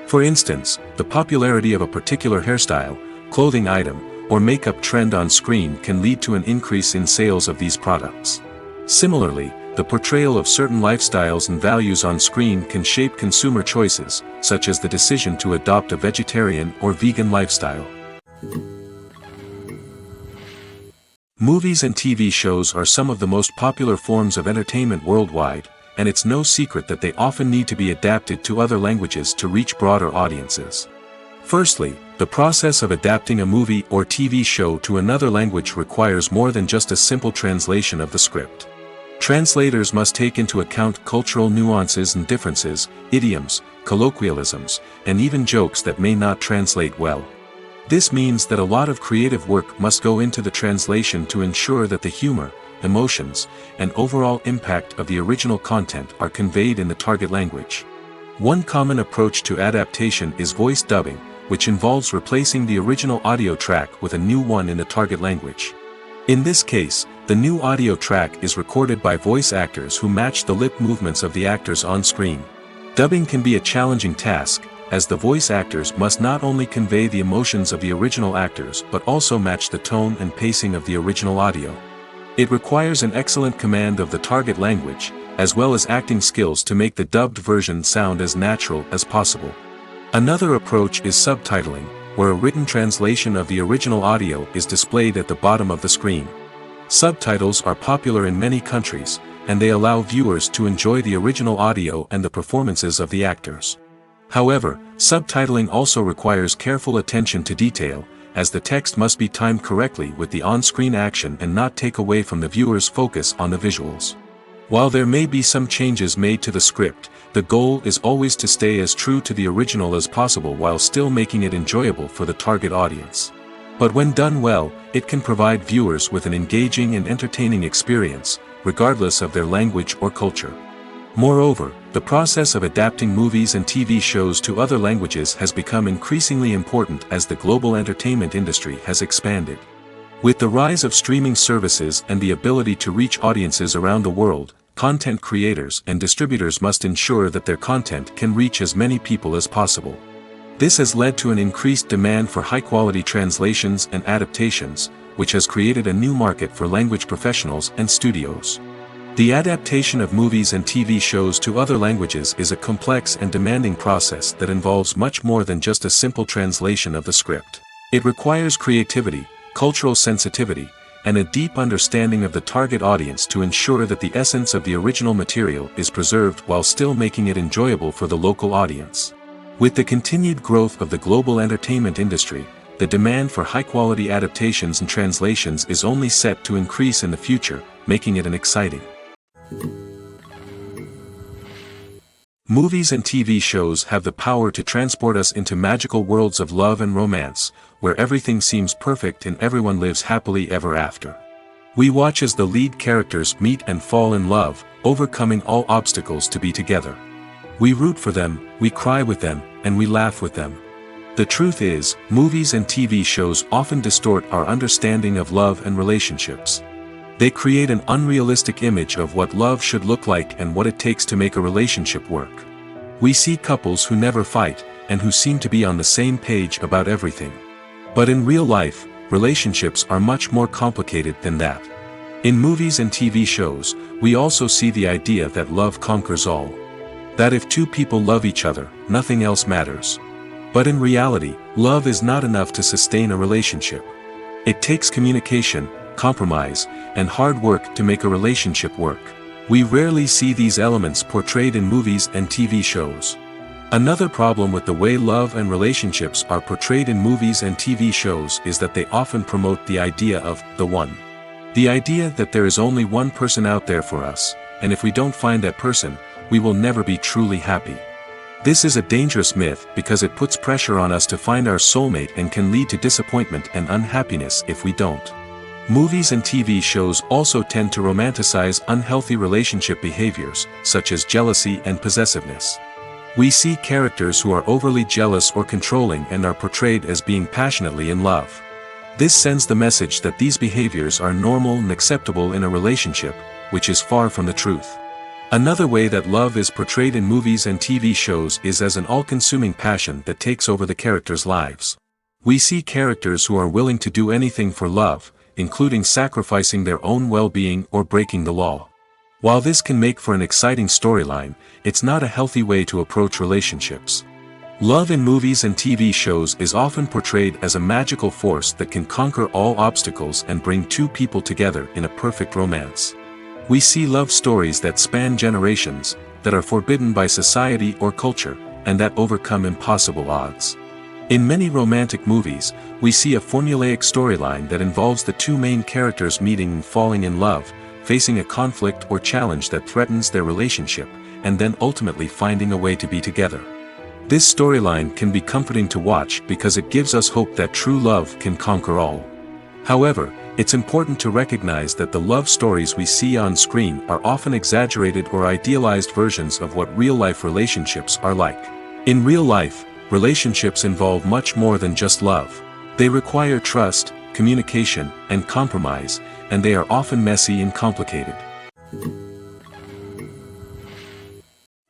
For instance, the popularity of a particular hairstyle, clothing item, or makeup trend on screen can lead to an increase in sales of these products. Similarly, the portrayal of certain lifestyles and values on screen can shape consumer choices, such as the decision to adopt a vegetarian or vegan lifestyle. Movies and TV shows are some of the most popular forms of entertainment worldwide, and it's no secret that they often need to be adapted to other languages to reach broader audiences. Firstly, the process of adapting a movie or TV show to another language requires more than just a simple translation of the script. Translators must take into account cultural nuances and differences, idioms, colloquialisms, and even jokes that may not translate well. This means that a lot of creative work must go into the translation to ensure that the humor, emotions, and overall impact of the original content are conveyed in the target language. One common approach to adaptation is voice dubbing, which involves replacing the original audio track with a new one in the target language. In this case, the new audio track is recorded by voice actors who match the lip movements of the actors on screen. Dubbing can be a challenging task, as the voice actors must not only convey the emotions of the original actors but also match the tone and pacing of the original audio. It requires an excellent command of the target language, as well as acting skills to make the dubbed version sound as natural as possible. Another approach is subtitling, where a written translation of the original audio is displayed at the bottom of the screen. Subtitles are popular in many countries, and they allow viewers to enjoy the original audio and the performances of the actors. However, subtitling also requires careful attention to detail, as the text must be timed correctly with the on-screen action and not take away from the viewer's focus on the visuals. While there may be some changes made to the script, the goal is always to stay as true to the original as possible while still making it enjoyable for the target audience. But when done well, it can provide viewers with an engaging and entertaining experience, regardless of their language or culture. Moreover, the process of adapting movies and TV shows to other languages has become increasingly important as the global entertainment industry has expanded. With the rise of streaming services and the ability to reach audiences around the world, content creators and distributors must ensure that their content can reach as many people as possible. This has led to an increased demand for high-quality translations and adaptations, which has created a new market for language professionals and studios. The adaptation of movies and TV shows to other languages is a complex and demanding process that involves much more than just a simple translation of the script. It requires creativity, cultural sensitivity, and a deep understanding of the target audience to ensure that the essence of the original material is preserved while still making it enjoyable for the local audience. With the continued growth of the global entertainment industry, the demand for high-quality adaptations and translations is only set to increase in the future, making it an exciting. Movies and TV shows have the power to transport us into magical worlds of love and romance, where everything seems perfect and everyone lives happily ever after. We watch as the lead characters meet and fall in love, overcoming all obstacles to be together. We root for them, we cry with them, and we laugh with them. The truth is, movies and TV shows often distort our understanding of love and relationships. They create an unrealistic image of what love should look like and what it takes to make a relationship work. We see couples who never fight, and who seem to be on the same page about everything. But in real life, relationships are much more complicated than that. In movies and TV shows, we also see the idea that love conquers all. That if two people love each other, nothing else matters. But in reality, love is not enough to sustain a relationship. It takes communication, compromise, and hard work to make a relationship work. We rarely see these elements portrayed in movies and TV shows. Another problem with the way love and relationships are portrayed in movies and TV shows is that they often promote the idea of the one. The idea that there is only one person out there for us, and if we don't find that person, we will never be truly happy. This is a dangerous myth because it puts pressure on us to find our soulmate and can lead to disappointment and unhappiness if we don't. Movies and TV shows also tend to romanticize unhealthy relationship behaviors, such as jealousy and possessiveness. We see characters who are overly jealous or controlling and are portrayed as being passionately in love. This sends the message that these behaviors are normal and acceptable in a relationship, which is far from the truth. Another way that love is portrayed in movies and TV shows is as an all-consuming passion that takes over the characters' lives. We see characters who are willing to do anything for love, including sacrificing their own well-being or breaking the law. While this can make for an exciting storyline, it's not a healthy way to approach relationships. Love in movies and TV shows is often portrayed as a magical force that can conquer all obstacles and bring two people together in a perfect romance. We see love stories that span generations, that are forbidden by society or culture, and that overcome impossible odds. In many romantic movies, we see a formulaic storyline that involves the two main characters meeting and falling in love, facing a conflict or challenge that threatens their relationship, and then ultimately finding a way to be together. This storyline can be comforting to watch because it gives us hope that true love can conquer all. However, it's important to recognize that the love stories we see on screen are often exaggerated or idealized versions of what real-life relationships are like. In real life, relationships involve much more than just love. They require trust, communication, and compromise, and they are often messy and complicated.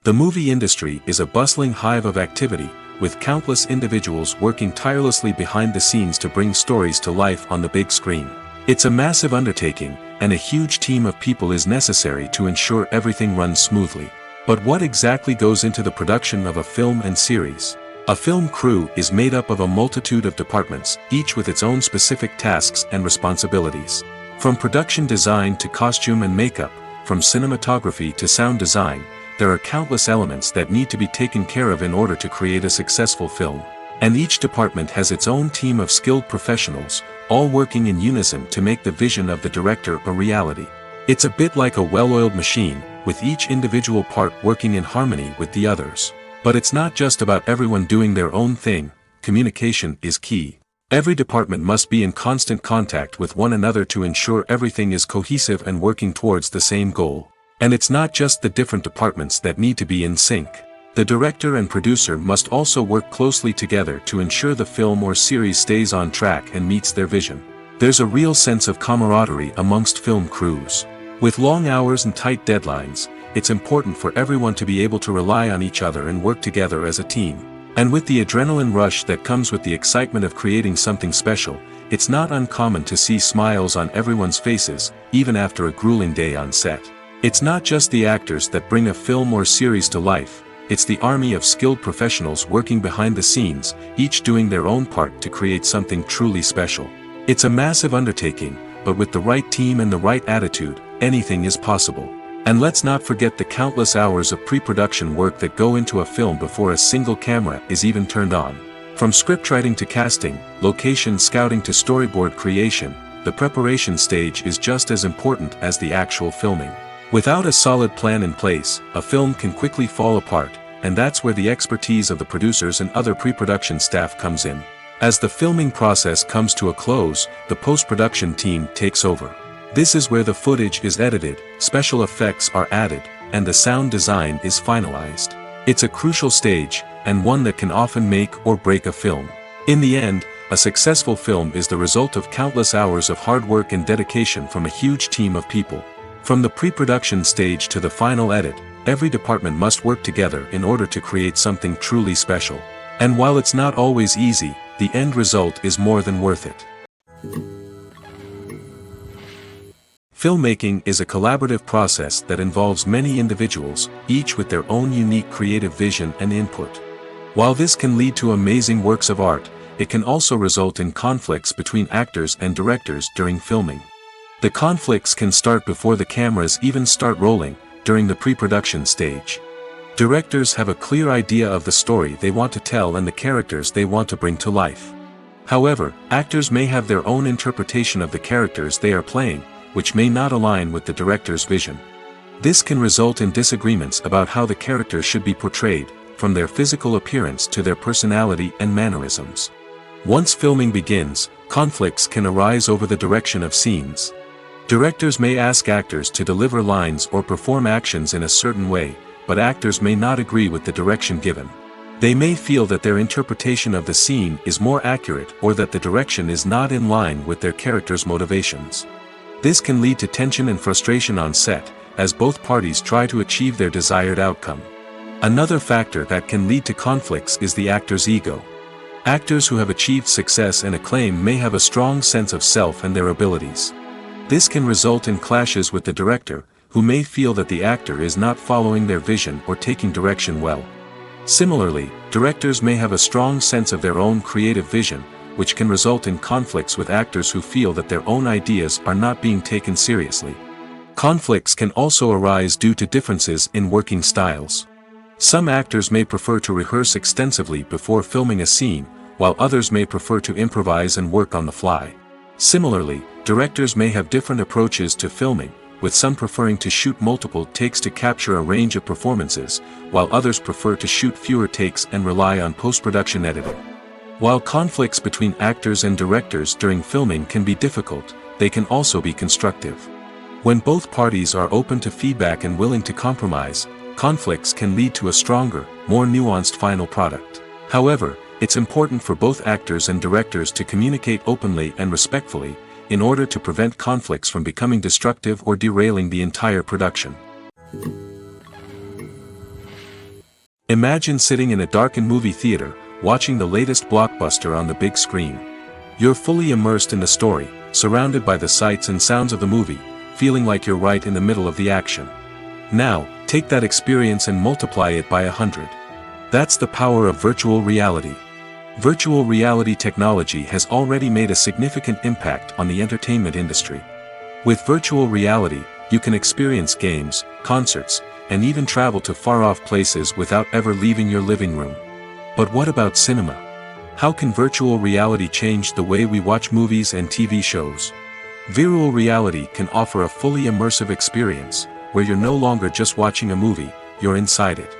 The movie industry is a bustling hive of activity, with countless individuals working tirelessly behind the scenes to bring stories to life on the big screen. It's a massive undertaking, and a huge team of people is necessary to ensure everything runs smoothly. But what exactly goes into the production of a film and series? A film crew is made up of a multitude of departments, each with its own specific tasks and responsibilities. From production design to costume and makeup, from cinematography to sound design, there are countless elements that need to be taken care of in order to create a successful film. And each department has its own team of skilled professionals, all working in unison to make the vision of the director a reality. It's a bit like a well-oiled machine, with each individual part working in harmony with the others. But it's not just about everyone doing their own thing. Communication is key. Every department must be in constant contact with one another to ensure everything is cohesive and working towards the same goal. And it's not just the different departments that need to be in sync. The director and producer must also work closely together to ensure the film or series stays on track and meets their vision. There's a real sense of camaraderie amongst film crews. With long hours and tight deadlines, it's important for everyone to be able to rely on each other and work together as a team. And with the adrenaline rush that comes with the excitement of creating something special, it's not uncommon to see smiles on everyone's faces, even after a grueling day on set. It's not just the actors that bring a film or series to life. It's the army of skilled professionals working behind the scenes, each doing their own part to create something truly special. It's a massive undertaking, but with the right team and the right attitude, anything is possible. And let's not forget the countless hours of pre-production work that go into a film before a single camera is even turned on. From scriptwriting to casting, location scouting to storyboard creation, the preparation stage is just as important as the actual filming. Without a solid plan in place, a film can quickly fall apart, and that's where the expertise of the producers and other pre-production staff comes in. As the filming process comes to a close, the post-production team takes over. This is where the footage is edited, special effects are added, and the sound design is finalized. It's a crucial stage, and one that can often make or break a film. In the end, a successful film is the result of countless hours of hard work and dedication from a huge team of people. From the pre-production stage to the final edit, every department must work together in order to create something truly special. And while it's not always easy, the end result is more than worth it. Filmmaking is a collaborative process that involves many individuals, each with their own unique creative vision and input. While this can lead to amazing works of art, it can also result in conflicts between actors and directors during filming. The conflicts can start before the cameras even start rolling, during the pre-production stage. Directors have a clear idea of the story they want to tell and the characters they want to bring to life. However, actors may have their own interpretation of the characters they are playing, which may not align with the director's vision. This can result in disagreements about how the characters should be portrayed, from their physical appearance to their personality and mannerisms. Once filming begins, conflicts can arise over the direction of scenes. Directors may ask actors to deliver lines or perform actions in a certain way, but actors may not agree with the direction given. They may feel that their interpretation of the scene is more accurate or that the direction is not in line with their character's motivations. This can lead to tension and frustration on set, as both parties try to achieve their desired outcome. Another factor that can lead to conflicts is the actor's ego. Actors who have achieved success and acclaim may have a strong sense of self and their abilities. This can result in clashes with the director, who may feel that the actor is not following their vision or taking direction well. Similarly, directors may have a strong sense of their own creative vision, which can result in conflicts with actors who feel that their own ideas are not being taken seriously. Conflicts can also arise due to differences in working styles. Some actors may prefer to rehearse extensively before filming a scene, while others may prefer to improvise and work on the fly. Similarly, directors may have different approaches to filming, with some preferring to shoot multiple takes to capture a range of performances, while others prefer to shoot fewer takes and rely on post-production editing. While conflicts between actors and directors during filming can be difficult, they can also be constructive. When both parties are open to feedback and willing to compromise, conflicts can lead to a stronger, more nuanced final product. However, it's important for both actors and directors to communicate openly and respectfully, in order to prevent conflicts from becoming destructive or derailing the entire production. Imagine sitting in a darkened movie theater, watching the latest blockbuster on the big screen. You're fully immersed in the story, surrounded by the sights and sounds of the movie, feeling like you're right in the middle of the action. Now, take that experience and multiply it by 100. That's the power of virtual reality. Virtual reality technology has already made a significant impact on the entertainment industry. With virtual reality, you can experience games, concerts, and even travel to far-off places without ever leaving your living room. But what about cinema? How can virtual reality change the way we watch movies and TV shows? Virtual reality can offer a fully immersive experience, where you're no longer just watching a movie, you're inside it.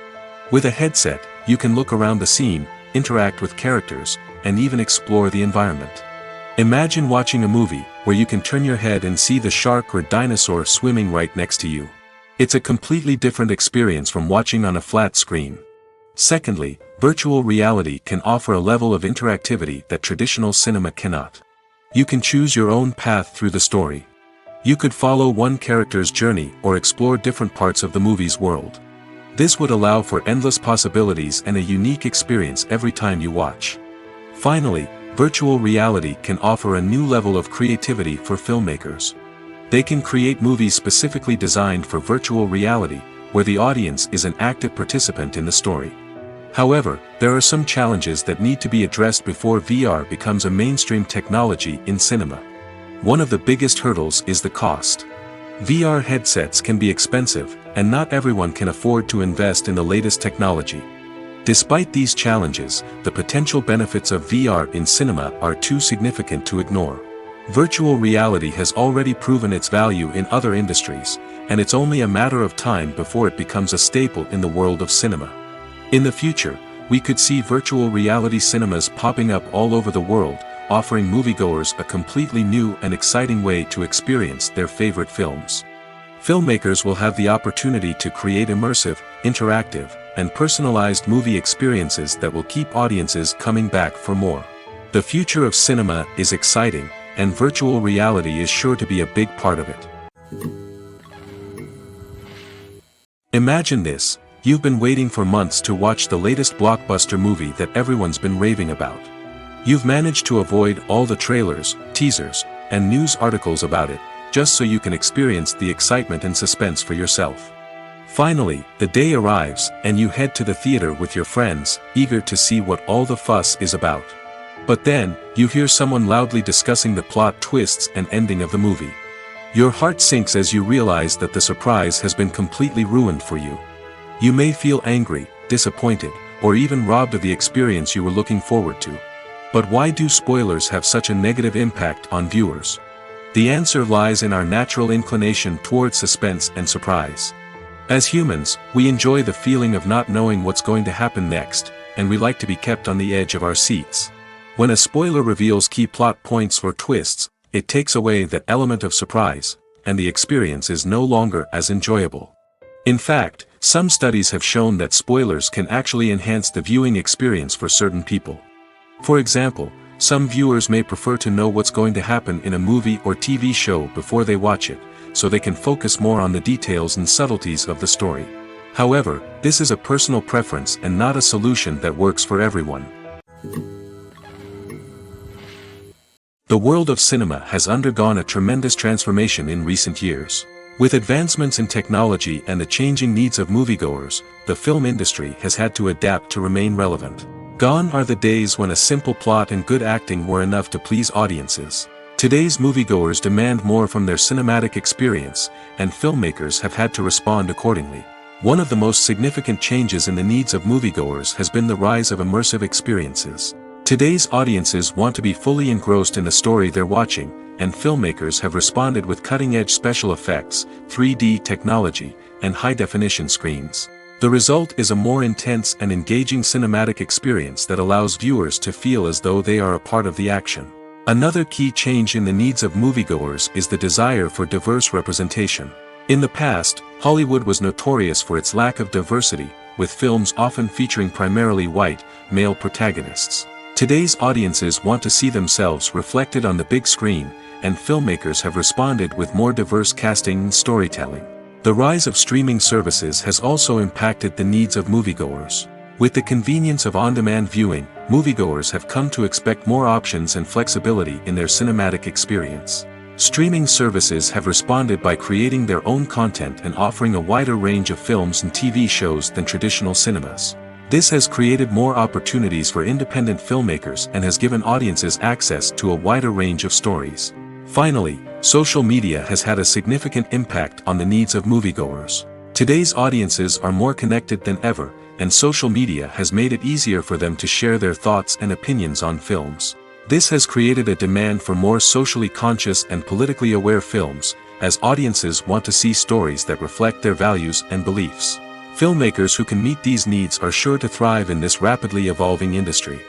With a headset, you can look around the scene, interact with characters, and even explore the environment. Imagine watching a movie where you can turn your head and see the shark or dinosaur swimming right next to you. It's a completely different experience from watching on a flat screen. Secondly, virtual reality can offer a level of interactivity that traditional cinema cannot. You can choose your own path through the story. You could follow one character's journey or explore different parts of the movie's world. This would allow for endless possibilities and a unique experience every time you watch. Finally, virtual reality can offer a new level of creativity for filmmakers. They can create movies specifically designed for virtual reality, where the audience is an active participant in the story. However, there are some challenges that need to be addressed before VR becomes a mainstream technology in cinema. One of the biggest hurdles is the cost. VR headsets can be expensive, and not everyone can afford to invest in the latest technology. Despite these challenges, the potential benefits of VR in cinema are too significant to ignore. Virtual reality has already proven its value in other industries, and it's only a matter of time before it becomes a staple in the world of cinema. In the future, we could see virtual reality cinemas popping up all over the world, offering moviegoers a completely new and exciting way to experience their favorite films. Filmmakers will have the opportunity to create immersive, interactive, and personalized movie experiences that will keep audiences coming back for more. The future of cinema is exciting, and virtual reality is sure to be a big part of it. Imagine this: you've been waiting for months to watch the latest blockbuster movie that everyone's been raving about. You've managed to avoid all the trailers, teasers, and news articles about it, just so you can experience the excitement and suspense for yourself. Finally, the day arrives, and you head to the theater with your friends, eager to see what all the fuss is about. But then, you hear someone loudly discussing the plot twists and ending of the movie. Your heart sinks as you realize that the surprise has been completely ruined for you. You may feel angry, disappointed, or even robbed of the experience you were looking forward to. But why do spoilers have such a negative impact on viewers? The answer lies in our natural inclination towards suspense and surprise. As humans, we enjoy the feeling of not knowing what's going to happen next, and we like to be kept on the edge of our seats. When a spoiler reveals key plot points or twists, it takes away that element of surprise, and the experience is no longer as enjoyable. In fact, some studies have shown that spoilers can actually enhance the viewing experience for certain people. For example, some viewers may prefer to know what's going to happen in a movie or TV show before they watch it, so they can focus more on the details and subtleties of the story. However, this is a personal preference and not a solution that works for everyone. The world of cinema has undergone a tremendous transformation in recent years. With advancements in technology and the changing needs of moviegoers, the film industry has had to adapt to remain relevant. Gone are the days when a simple plot and good acting were enough to please audiences. Today's moviegoers demand more from their cinematic experience, and filmmakers have had to respond accordingly. One of the most significant changes in the needs of moviegoers has been the rise of immersive experiences. Today's audiences want to be fully engrossed in the story they're watching, and filmmakers have responded with cutting-edge special effects, 3D technology, and high-definition screens. The result is a more intense and engaging cinematic experience that allows viewers to feel as though they are a part of the action. Another key change in the needs of moviegoers is the desire for diverse representation. In the past, Hollywood was notorious for its lack of diversity, with films often featuring primarily white, male protagonists. Today's audiences want to see themselves reflected on the big screen, and filmmakers have responded with more diverse casting and storytelling. The rise of streaming services has also impacted the needs of moviegoers. With the convenience of on-demand viewing, moviegoers have come to expect more options and flexibility in their cinematic experience. Streaming services have responded by creating their own content and offering a wider range of films and TV shows than traditional cinemas. This has created more opportunities for independent filmmakers and has given audiences access to a wider range of stories. Finally, social media has had a significant impact on the needs of moviegoers. Today's audiences are more connected than ever, and social media has made it easier for them to share their thoughts and opinions on films. This has created a demand for more socially conscious and politically aware films, as audiences want to see stories that reflect their values and beliefs. Filmmakers who can meet these needs are sure to thrive in this rapidly evolving industry.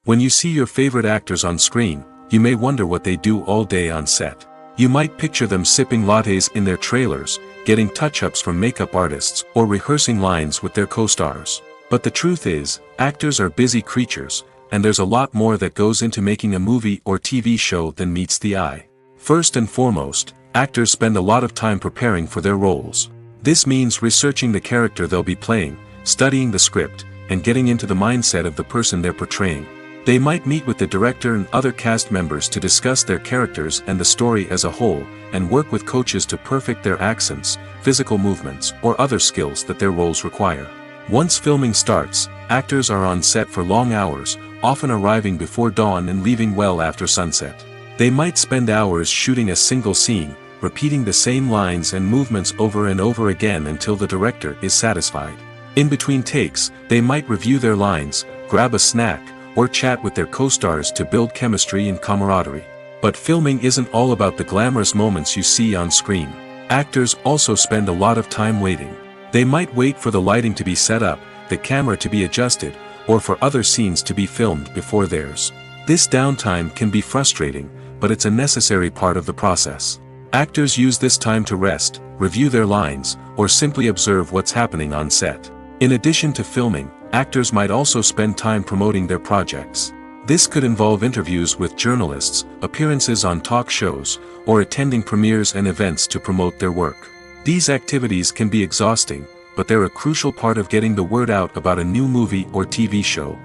When you see your favorite actors on screen, you may wonder what they do all day on set. You might picture them sipping lattes in their trailers, getting touch-ups from makeup artists, or rehearsing lines with their co-stars. But the truth is, actors are busy creatures, and there's a lot more that goes into making a movie or TV show than meets the eye. First and foremost, actors spend a lot of time preparing for their roles. This means researching the character they'll be playing, studying the script, and getting into the mindset of the person they're portraying. They might meet with the director and other cast members to discuss their characters and the story as a whole, and work with coaches to perfect their accents, physical movements, or other skills that their roles require. Once filming starts, actors are on set for long hours, often arriving before dawn and leaving well after sunset. They might spend hours shooting a single scene, repeating the same lines and movements over and over again until the director is satisfied. In between takes, they might review their lines, grab a snack, or chat with their co-stars to build chemistry and camaraderie. But filming isn't all about the glamorous moments you see on screen. Actors also spend a lot of time waiting. They might wait for the lighting to be set up, the camera to be adjusted, or for other scenes to be filmed before theirs. This downtime can be frustrating, but it's a necessary part of the process. Actors use this time to rest, review their lines, or simply observe what's happening on set. In addition to filming, actors might also spend time promoting their projects. This could involve interviews with journalists, appearances on talk shows, or attending premieres and events to promote their work. These activities can be exhausting, but they're a crucial part of getting the word out about a new movie or TV show.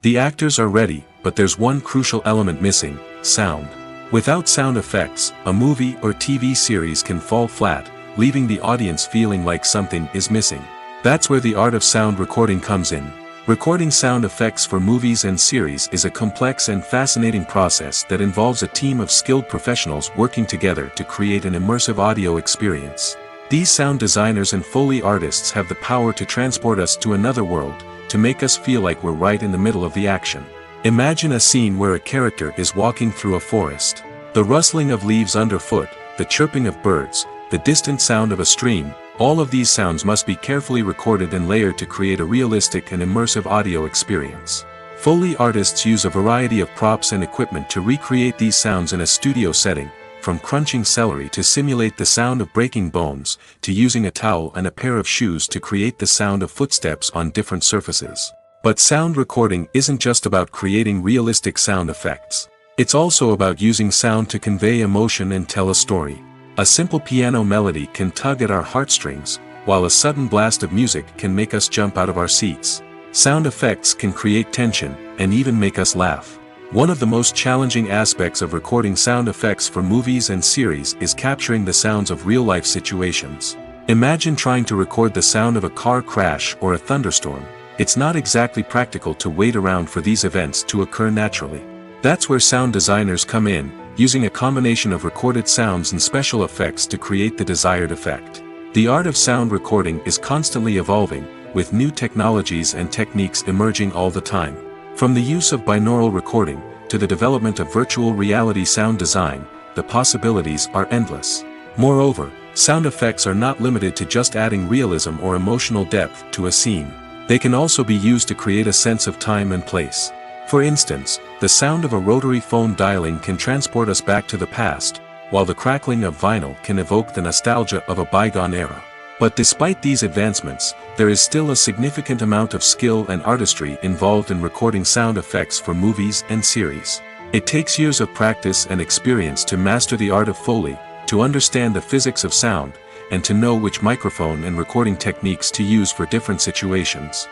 The actors are ready, but there's one crucial element missing: sound. Without sound effects, a movie or TV series can fall flat, leaving the audience feeling like something is missing. That's where the art of sound recording comes in. Recording sound effects for movies and series is a complex and fascinating process that involves a team of skilled professionals working together to create an immersive audio experience. These sound designers and Foley artists have the power to transport us to another world, to make us feel like we're right in the middle of the action. Imagine a scene where a character is walking through a forest. The rustling of leaves underfoot, the chirping of birds, the distant sound of a stream, all of these sounds must be carefully recorded and layered to create a realistic and immersive audio experience. Foley artists use a variety of props and equipment to recreate these sounds in a studio setting, from crunching celery to simulate the sound of breaking bones, to using a towel and a pair of shoes to create the sound of footsteps on different surfaces. But sound recording isn't just about creating realistic sound effects. It's also about using sound to convey emotion and tell a story. A simple piano melody can tug at our heartstrings, while a sudden blast of music can make us jump out of our seats. Sound effects can create tension, and even make us laugh. One of the most challenging aspects of recording sound effects for movies and series is capturing the sounds of real-life situations. Imagine trying to record the sound of a car crash or a thunderstorm. it's not exactly practical to wait around for these events to occur naturally. That's where sound designers come in, using a combination of recorded sounds and special effects to create the desired effect. The art of sound recording is constantly evolving, with new technologies and techniques emerging all the time. From the use of binaural recording, to the development of virtual reality sound design, the possibilities are endless. Moreover, sound effects are not limited to just adding realism or emotional depth to a scene. They can also be used to create a sense of time and place. For instance, the sound of a rotary phone dialing can transport us back to the past, while the crackling of vinyl can evoke the nostalgia of a bygone era. But despite these advancements, there is still a significant amount of skill and artistry involved in recording sound effects for movies and series. It takes years of practice and experience to master the art of Foley, to understand the physics of sound, and to know which microphone and recording techniques to use for different situations.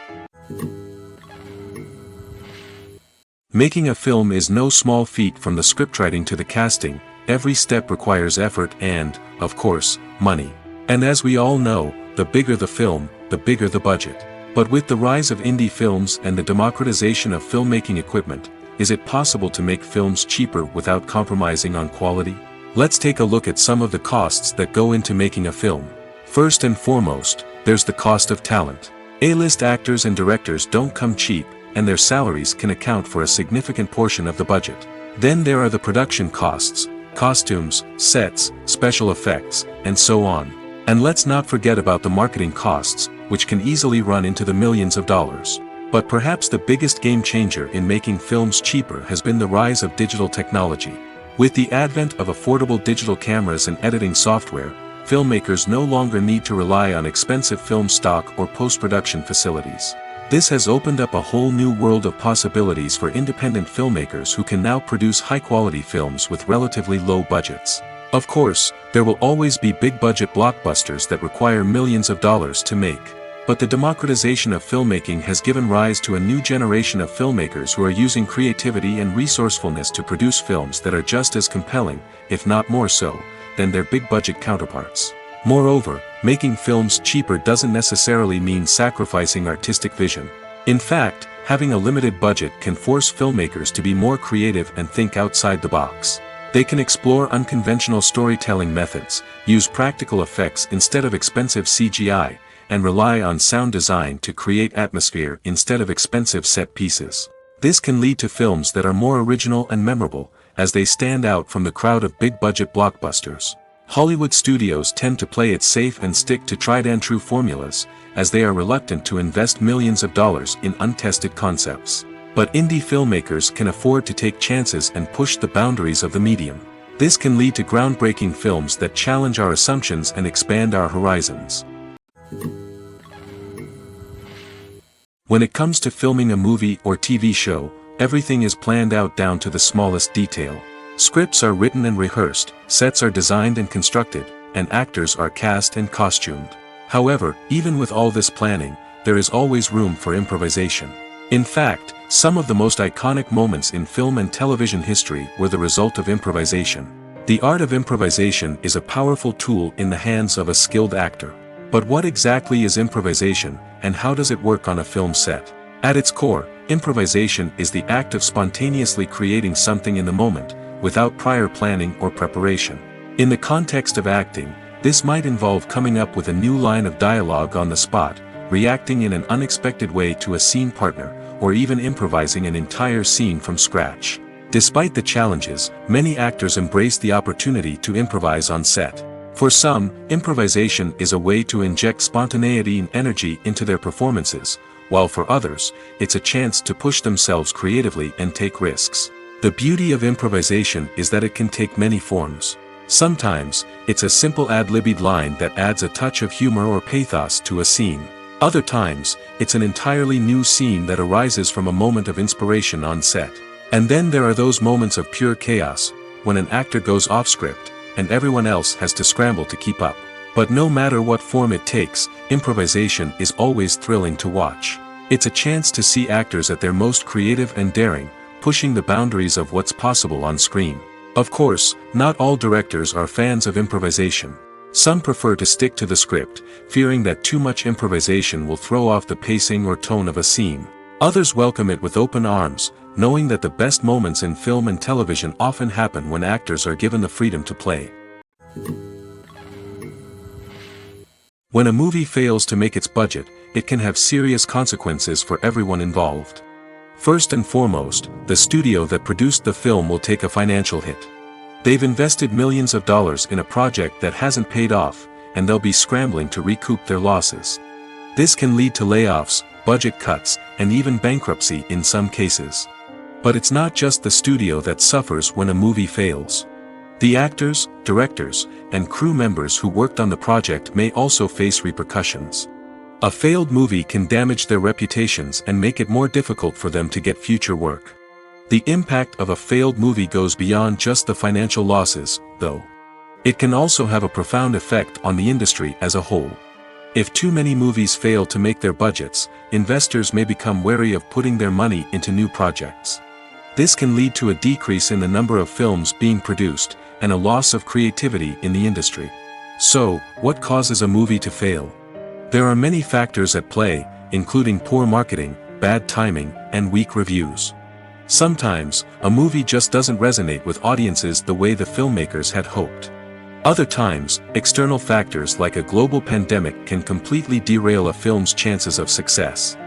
Making a film is no small feat. From the scriptwriting to the casting, every step requires effort and, of course, money. And as we all know, the bigger the film, the bigger the budget. But with the rise of indie films and the democratization of filmmaking equipment, is it possible to make films cheaper without compromising on quality? Let's take a look at some of the costs that go into making a film. First and foremost, there's the cost of talent. A-list actors and directors don't come cheap, and their salaries can account for a significant portion of the budget. Then there are the production costs, costumes, sets, special effects, and so on. And let's not forget about the marketing costs, which can easily run into the millions of dollars. But perhaps the biggest game changer in making films cheaper has been the rise of digital technology. With the advent of affordable digital cameras and editing software, filmmakers no longer need to rely on expensive film stock or post-production facilities. This has opened up a whole new world of possibilities for independent filmmakers who can now produce high-quality films with relatively low budgets. Of course, there will always be big-budget blockbusters that require millions of dollars to make. But the democratization of filmmaking has given rise to a new generation of filmmakers who are using creativity and resourcefulness to produce films that are just as compelling, if not more so, than their big-budget counterparts. Moreover, making films cheaper doesn't necessarily mean sacrificing artistic vision. In fact, having a limited budget can force filmmakers to be more creative and think outside the box. They can explore unconventional storytelling methods, use practical effects instead of expensive CGI, and rely on sound design to create atmosphere instead of expensive set pieces. This can lead to films that are more original and memorable, as they stand out from the crowd of big-budget blockbusters. Hollywood studios tend to play it safe and stick to tried-and-true formulas, as they are reluctant to invest millions of dollars in untested concepts. But indie filmmakers can afford to take chances and push the boundaries of the medium. This can lead to groundbreaking films that challenge our assumptions and expand our horizons. When it comes to filming a movie or TV show, everything is planned out down to the smallest detail. Scripts are written and rehearsed, sets are designed and constructed, and actors are cast and costumed. However, even with all this planning, there is always room for improvisation. In fact, some of the most iconic moments in film and television history were the result of improvisation. The art of improvisation is a powerful tool in the hands of a skilled actor. But what exactly is improvisation, and how does it work on a film set? At its core, improvisation is the act of spontaneously creating something in the moment, without prior planning or preparation. In the context of acting, this might involve coming up with a new line of dialogue on the spot, reacting in an unexpected way to a scene partner, or even improvising an entire scene from scratch. Despite the challenges, many actors embrace the opportunity to improvise on set. For some, improvisation is a way to inject spontaneity and energy into their performances, while for others, it's a chance to push themselves creatively and take risks. The beauty of improvisation is that it can take many forms. Sometimes, it's a simple ad-libbed line that adds a touch of humor or pathos to a scene. Other times, it's an entirely new scene that arises from a moment of inspiration on set. And then there are those moments of pure chaos, when an actor goes off script, and everyone else has to scramble to keep up. But no matter what form it takes, improvisation is always thrilling to watch. It's a chance to see actors at their most creative and daring, pushing the boundaries of what's possible on screen. Of course, not all directors are fans of improvisation. Some prefer to stick to the script, fearing that too much improvisation will throw off the pacing or tone of a scene. Others welcome it with open arms, knowing that the best moments in film and television often happen when actors are given the freedom to play. When a movie fails to make its budget, it can have serious consequences for everyone involved. First and foremost, the studio that produced the film will take a financial hit. They've invested millions of dollars in a project that hasn't paid off, and they'll be scrambling to recoup their losses. This can lead to layoffs, budget cuts, and even bankruptcy in some cases. But it's not just the studio that suffers when a movie fails. The actors, directors, and crew members who worked on the project may also face repercussions. A failed movie can damage their reputations and make it more difficult for them to get future work. The impact of a failed movie goes beyond just the financial losses, though. It can also have a profound effect on the industry as a whole. If too many movies fail to make their budgets, investors may become wary of putting their money into new projects. This can lead to a decrease in the number of films being produced, and a loss of creativity in the industry. So, what causes a movie to fail? There are many factors at play, including poor marketing, bad timing, and weak reviews. Sometimes, a movie just doesn't resonate with audiences the way the filmmakers had hoped. Other times, external factors like a global pandemic can completely derail a film's chances of success.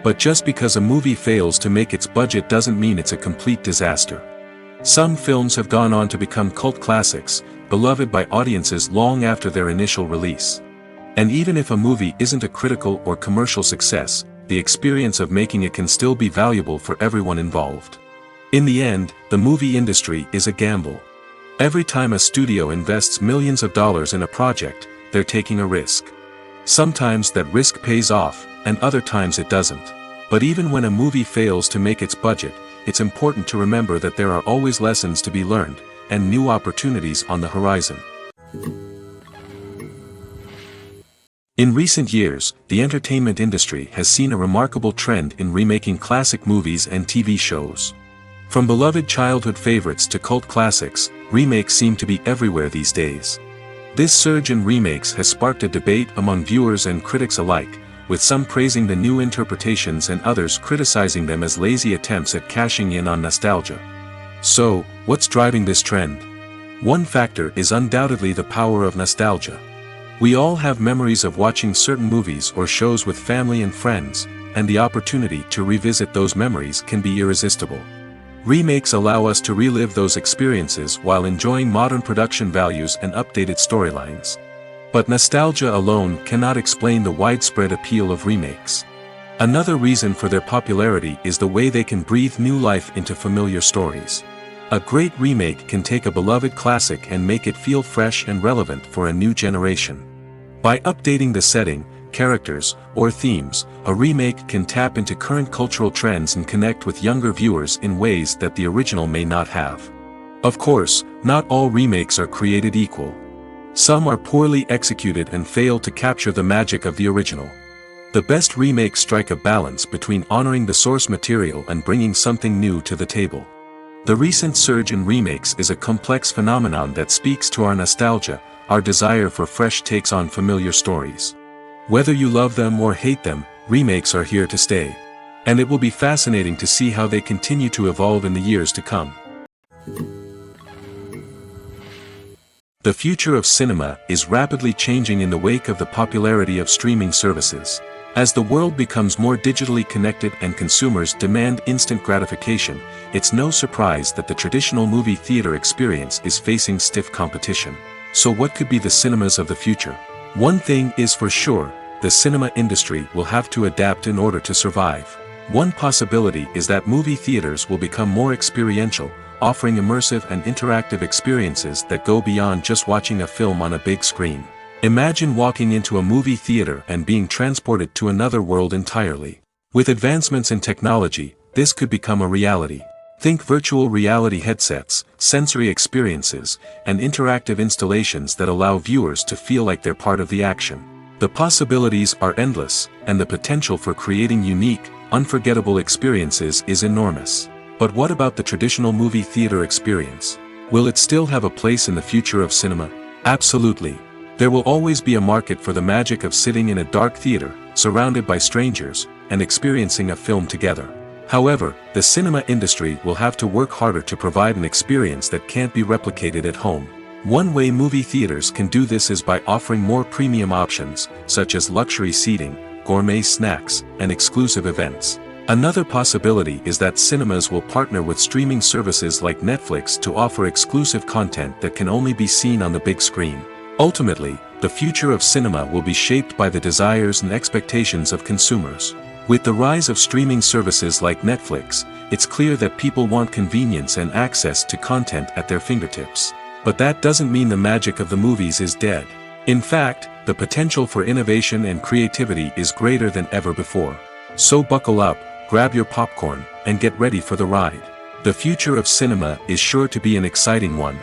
But just because a movie fails to make its budget doesn't mean it's a complete disaster. Some films have gone on to become cult classics, beloved by audiences long after their initial release. And even if a movie isn't a critical or commercial success, the experience of making it can still be valuable for everyone involved. In the end, the movie industry is a gamble. Every time a studio invests millions of dollars in a project, they're taking a risk. Sometimes that risk pays off, and other times it doesn't. But even when a movie fails to make its budget, it's important to remember that there are always lessons to be learned, and new opportunities on the horizon. In recent years, the entertainment industry has seen a remarkable trend in remaking classic movies and TV shows. From beloved childhood favorites to cult classics, remakes seem to be everywhere these days. This surge in remakes has sparked a debate among viewers and critics alike, with some praising the new interpretations and others criticizing them as lazy attempts at cashing in on nostalgia. So, what's driving this trend? One factor is undoubtedly the power of nostalgia. We all have memories of watching certain movies or shows with family and friends, and the opportunity to revisit those memories can be irresistible. Remakes allow us to relive those experiences while enjoying modern production values and updated storylines. But nostalgia alone cannot explain the widespread appeal of remakes. Another reason for their popularity is the way they can breathe new life into familiar stories. A great remake can take a beloved classic and make it feel fresh and relevant for a new generation. By updating the setting, characters, or themes, a remake can tap into current cultural trends and connect with younger viewers in ways that the original may not have. Of course, not all remakes are created equal. Some are poorly executed and fail to capture the magic of the original. The best remakes strike a balance between honoring the source material and bringing something new to the table. The recent surge in remakes is a complex phenomenon that speaks to our nostalgia, our desire for fresh takes on familiar stories. Whether you love them or hate them, remakes are here to stay. And it will be fascinating to see how they continue to evolve in the years to come. The future of cinema is rapidly changing in the wake of the popularity of streaming services. As the world becomes more digitally connected and consumers demand instant gratification, it's no surprise that the traditional movie theater experience is facing stiff competition. So what could be the cinemas of the future? One thing is for sure, the cinema industry will have to adapt in order to survive. One possibility is that movie theaters will become more experiential, offering immersive and interactive experiences that go beyond just watching a film on a big screen. Imagine walking into a movie theater and being transported to another world entirely. With advancements in technology, this could become a reality. Think virtual reality headsets, sensory experiences, and interactive installations that allow viewers to feel like they're part of the action. The possibilities are endless, and the potential for creating unique, unforgettable experiences is enormous. But what about the traditional movie theater experience? Will it still have a place in the future of cinema? Absolutely. There will always be a market for the magic of sitting in a dark theater, surrounded by strangers, and experiencing a film together. However, the cinema industry will have to work harder to provide an experience that can't be replicated at home. One way movie theaters can do this is by offering more premium options, such as luxury seating, gourmet snacks, and exclusive events. Another possibility is that cinemas will partner with streaming services like Netflix to offer exclusive content that can only be seen on the big screen. Ultimately, the future of cinema will be shaped by the desires and expectations of consumers. With the rise of streaming services like Netflix, it's clear that people want convenience and access to content at their fingertips. But that doesn't mean the magic of the movies is dead. In fact, the potential for innovation and creativity is greater than ever before. So buckle up, grab your popcorn, and get ready for the ride. The future of cinema is sure to be an exciting one.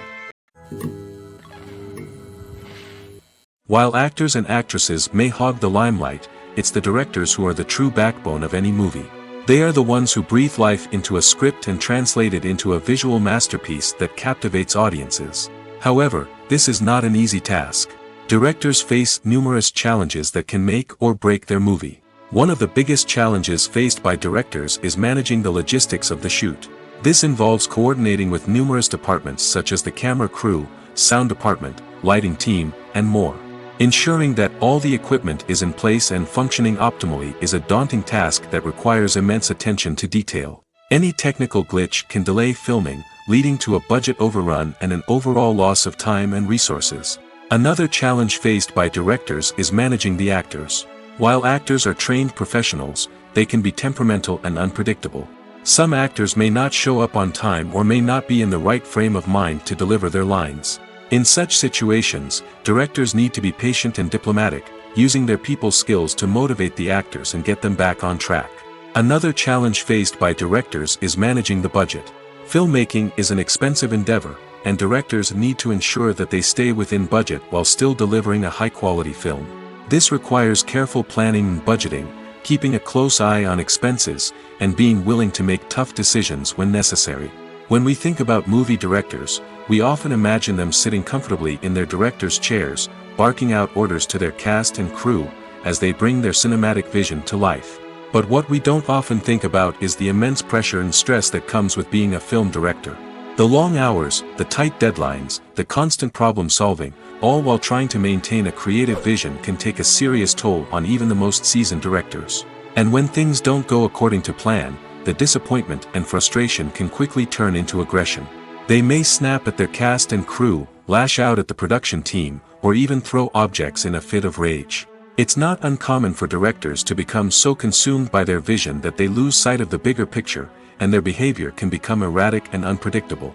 While actors and actresses may hog the limelight, it's the directors who are the true backbone of any movie. They are the ones who breathe life into a script and translate it into a visual masterpiece that captivates audiences. However, this is not an easy task. Directors face numerous challenges that can make or break their movie. One of the biggest challenges faced by directors is managing the logistics of the shoot. This involves coordinating with numerous departments such as the camera crew, sound department, lighting team, and more. Ensuring that all the equipment is in place and functioning optimally is a daunting task that requires immense attention to detail. Any technical glitch can delay filming, leading to a budget overrun and an overall loss of time and resources. Another challenge faced by directors is managing the actors. While actors are trained professionals, they can be temperamental and unpredictable. Some actors may not show up on time or may not be in the right frame of mind to deliver their lines. In such situations, directors need to be patient and diplomatic, using their people skills to motivate the actors and get them back on track. Another challenge faced by directors is managing the budget. Filmmaking is an expensive endeavor, and directors need to ensure that they stay within budget while still delivering a high-quality film. This requires careful planning and budgeting, keeping a close eye on expenses, and being willing to make tough decisions when necessary. When we think about movie directors, we often imagine them sitting comfortably in their director's chairs, barking out orders to their cast and crew, as they bring their cinematic vision to life. But what we don't often think about is the immense pressure and stress that comes with being a film director. The long hours, the tight deadlines, the constant problem solving, all while trying to maintain a creative vision can take a serious toll on even the most seasoned directors. And when things don't go according to plan, the disappointment and frustration can quickly turn into aggression. They may snap at their cast and crew, lash out at the production team, or even throw objects in a fit of rage. It's not uncommon for directors to become so consumed by their vision that they lose sight of the bigger picture, and their behavior can become erratic and unpredictable.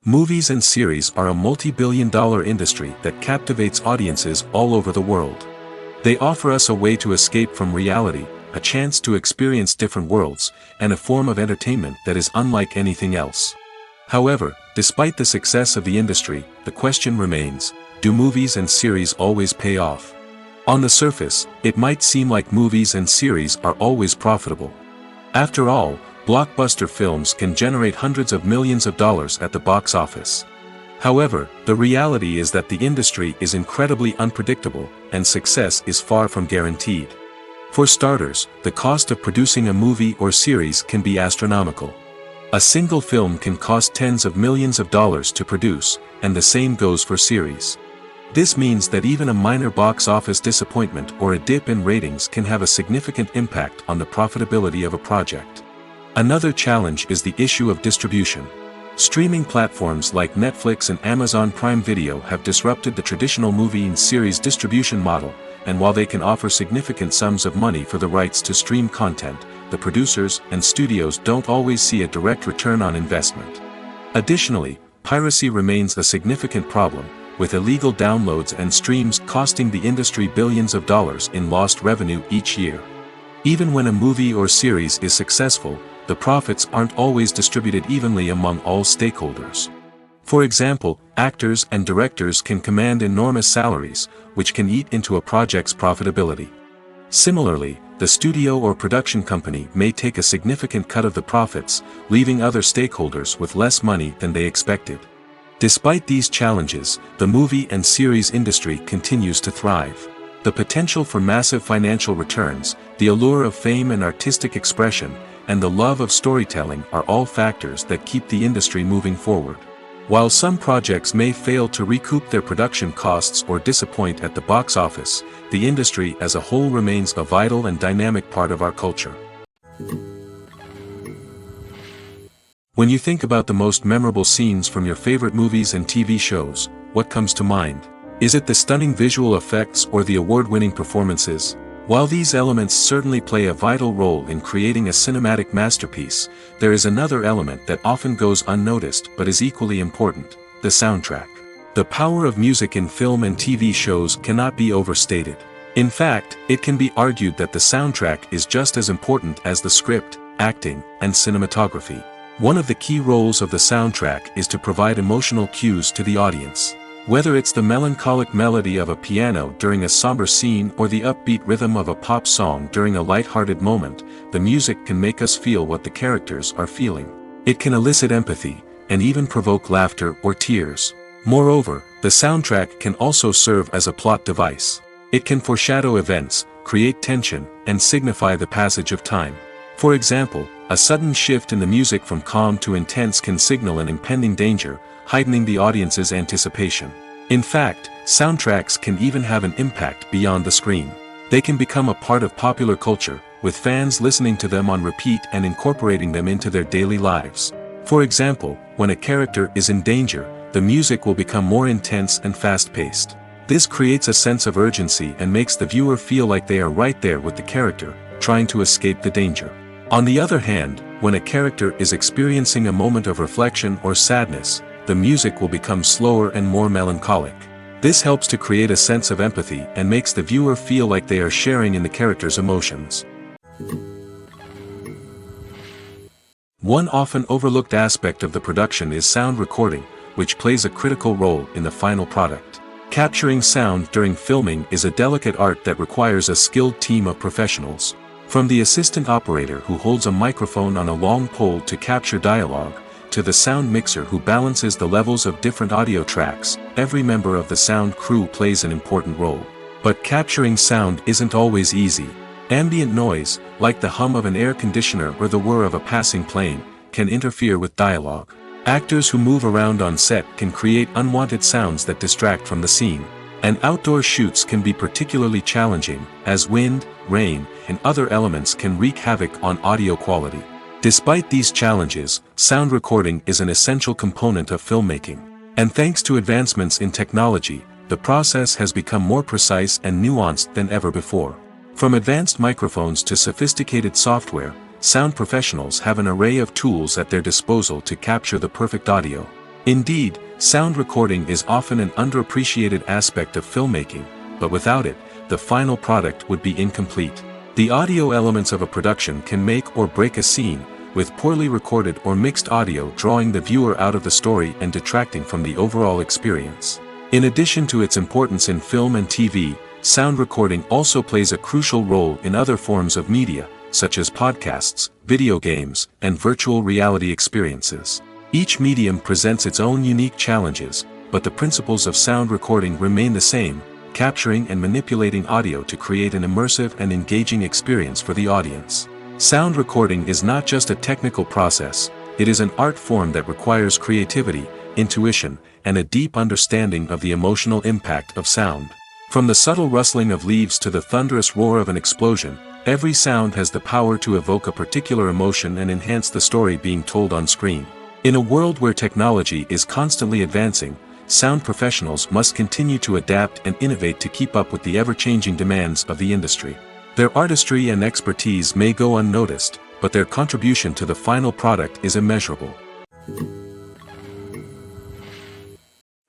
Movies and series are a multi-billion-dollar industry that captivates audiences all over the world. They offer us a way to escape from reality, a chance to experience different worlds, and a form of entertainment that is unlike anything else. However, despite the success of the industry, the question remains, do movies and series always pay off? On the surface, it might seem like movies and series are always profitable. After all, blockbuster films can generate hundreds of millions of dollars at the box office. However, the reality is that the industry is incredibly unpredictable, and success is far from guaranteed. For starters, the cost of producing a movie or series can be astronomical. A single film can cost tens of millions of dollars to produce, and the same goes for series. This means that even a minor box office disappointment or a dip in ratings can have a significant impact on the profitability of a project. Another challenge is the issue of distribution. Streaming platforms like Netflix and Amazon Prime Video have disrupted the traditional movie and series distribution model, and while they can offer significant sums of money for the rights to stream content, the producers and studios don't always see a direct return on investment. Additionally, piracy remains a significant problem, with illegal downloads and streams costing the industry billions of dollars in lost revenue each year. Even when a movie or series is successful, the profits aren't always distributed evenly among all stakeholders. For example, actors and directors can command enormous salaries, which can eat into a project's profitability. Similarly, the studio or production company may take a significant cut of the profits, leaving other stakeholders with less money than they expected. Despite these challenges, the movie and series industry continues to thrive. The potential for massive financial returns, the allure of fame and artistic expression, and the love of storytelling are all factors that keep the industry moving forward. While some projects may fail to recoup their production costs or disappoint at the box office, the industry as a whole remains a vital and dynamic part of our culture. When you think about the most memorable scenes from your favorite movies and TV shows, what comes to mind? Is it the stunning visual effects or the award-winning performances? While these elements certainly play a vital role in creating a cinematic masterpiece, there is another element that often goes unnoticed but is equally important: the soundtrack. The power of music in film and TV shows cannot be overstated. In fact, it can be argued that the soundtrack is just as important as the script, acting, and cinematography. One of the key roles of the soundtrack is to provide emotional cues to the audience. Whether it's the melancholic melody of a piano during a somber scene or the upbeat rhythm of a pop song during a light-hearted moment, the music can make us feel what the characters are feeling. It can elicit empathy, and even provoke laughter or tears. Moreover, the soundtrack can also serve as a plot device. It can foreshadow events, create tension, and signify the passage of time. For example, a sudden shift in the music from calm to intense can signal an impending danger, heightening the audience's anticipation. In fact, soundtracks can even have an impact beyond the screen. They can become a part of popular culture, with fans listening to them on repeat and incorporating them into their daily lives. For example, when a character is in danger, the music will become more intense and fast-paced. This creates a sense of urgency and makes the viewer feel like they are right there with the character, trying to escape the danger. On the other hand, when a character is experiencing a moment of reflection or sadness, the music will become slower and more melancholic. This helps to create a sense of empathy and makes the viewer feel like they are sharing in the character's emotions. One often overlooked aspect of the production is sound recording, which plays a critical role in the final product. Capturing sound during filming is a delicate art that requires a skilled team of professionals. From the assistant operator who holds a microphone on a long pole to capture dialogue, to the sound mixer who balances the levels of different audio tracks, every member of the sound crew plays an important role. But capturing sound isn't always easy. Ambient noise, like the hum of an air conditioner or the whir of a passing plane, can interfere with dialogue. Actors who move around on set can create unwanted sounds that distract from the scene. And outdoor shoots can be particularly challenging, as wind, rain, and other elements can wreak havoc on audio quality. Despite these challenges, sound recording is an essential component of filmmaking. And thanks to advancements in technology, the process has become more precise and nuanced than ever before. From advanced microphones to sophisticated software, sound professionals have an array of tools at their disposal to capture the perfect audio. Indeed, sound recording is often an underappreciated aspect of filmmaking, but without it, the final product would be incomplete. The audio elements of a production can make or break a scene, with poorly recorded or mixed audio drawing the viewer out of the story and detracting from the overall experience. In addition to its importance in film and TV, sound recording also plays a crucial role in other forms of media, such as podcasts, video games, and virtual reality experiences. Each medium presents its own unique challenges, but the principles of sound recording remain the same: capturing and manipulating audio to create an immersive and engaging experience for the audience. Sound recording is not just a technical process, it is an art form that requires creativity, intuition, and a deep understanding of the emotional impact of sound. From the subtle rustling of leaves to the thunderous roar of an explosion, every sound has the power to evoke a particular emotion and enhance the story being told on screen. In a world where technology is constantly advancing, sound professionals must continue to adapt and innovate to keep up with the ever-changing demands of the industry. Their artistry and expertise may go unnoticed, but their contribution to the final product is immeasurable.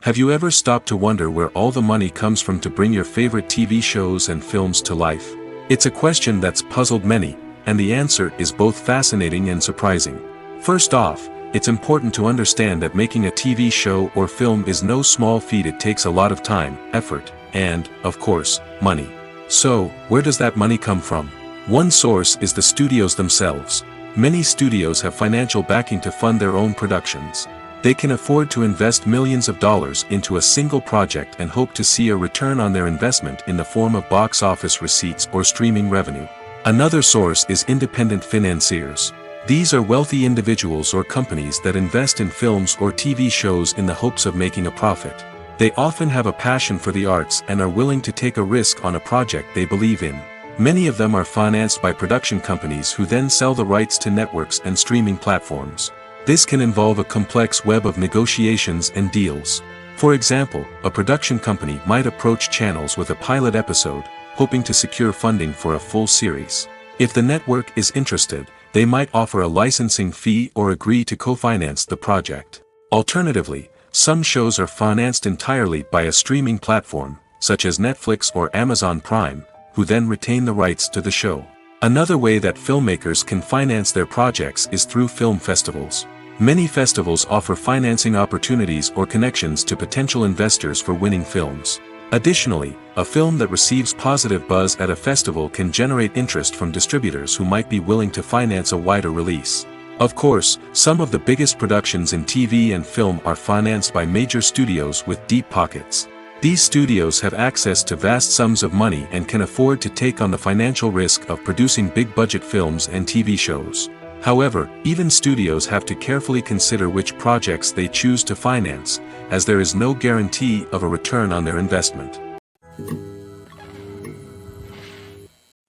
Have you ever stopped to wonder where all the money comes from to bring your favorite TV shows and films to life? It's a question that's puzzled many, and the answer is both fascinating and surprising. First off, it's important to understand that making a TV show or film is no small feat. It takes a lot of time, effort, and, of course, money. So, where does that money come from? One source is the studios themselves. Many studios have financial backing to fund their own productions. They can afford to invest millions of dollars into a single project and hope to see a return on their investment in the form of box office receipts or streaming revenue. Another source is independent financiers. These are wealthy individuals or companies that invest in films or TV shows in the hopes of making a profit. They often have a passion for the arts and are willing to take a risk on a project they believe in. Many of them are financed by production companies who then sell the rights to networks and streaming platforms. This can involve a complex web of negotiations and deals. For example, a production company might approach channels with a pilot episode, hoping to secure funding for a full series. If the network is interested, they might offer a licensing fee or agree to co-finance the project. Alternatively, some shows are financed entirely by a streaming platform, such as Netflix or Amazon Prime, who then retain the rights to the show. Another way that filmmakers can finance their projects is through film festivals. Many festivals offer financing opportunities or connections to potential investors for winning films. Additionally, a film that receives positive buzz at a festival can generate interest from distributors who might be willing to finance a wider release. Of course, some of the biggest productions in TV and film are financed by major studios with deep pockets. These studios have access to vast sums of money and can afford to take on the financial risk of producing big-budget films and TV shows. However, even studios have to carefully consider which projects they choose to finance, as there is no guarantee of a return on their investment.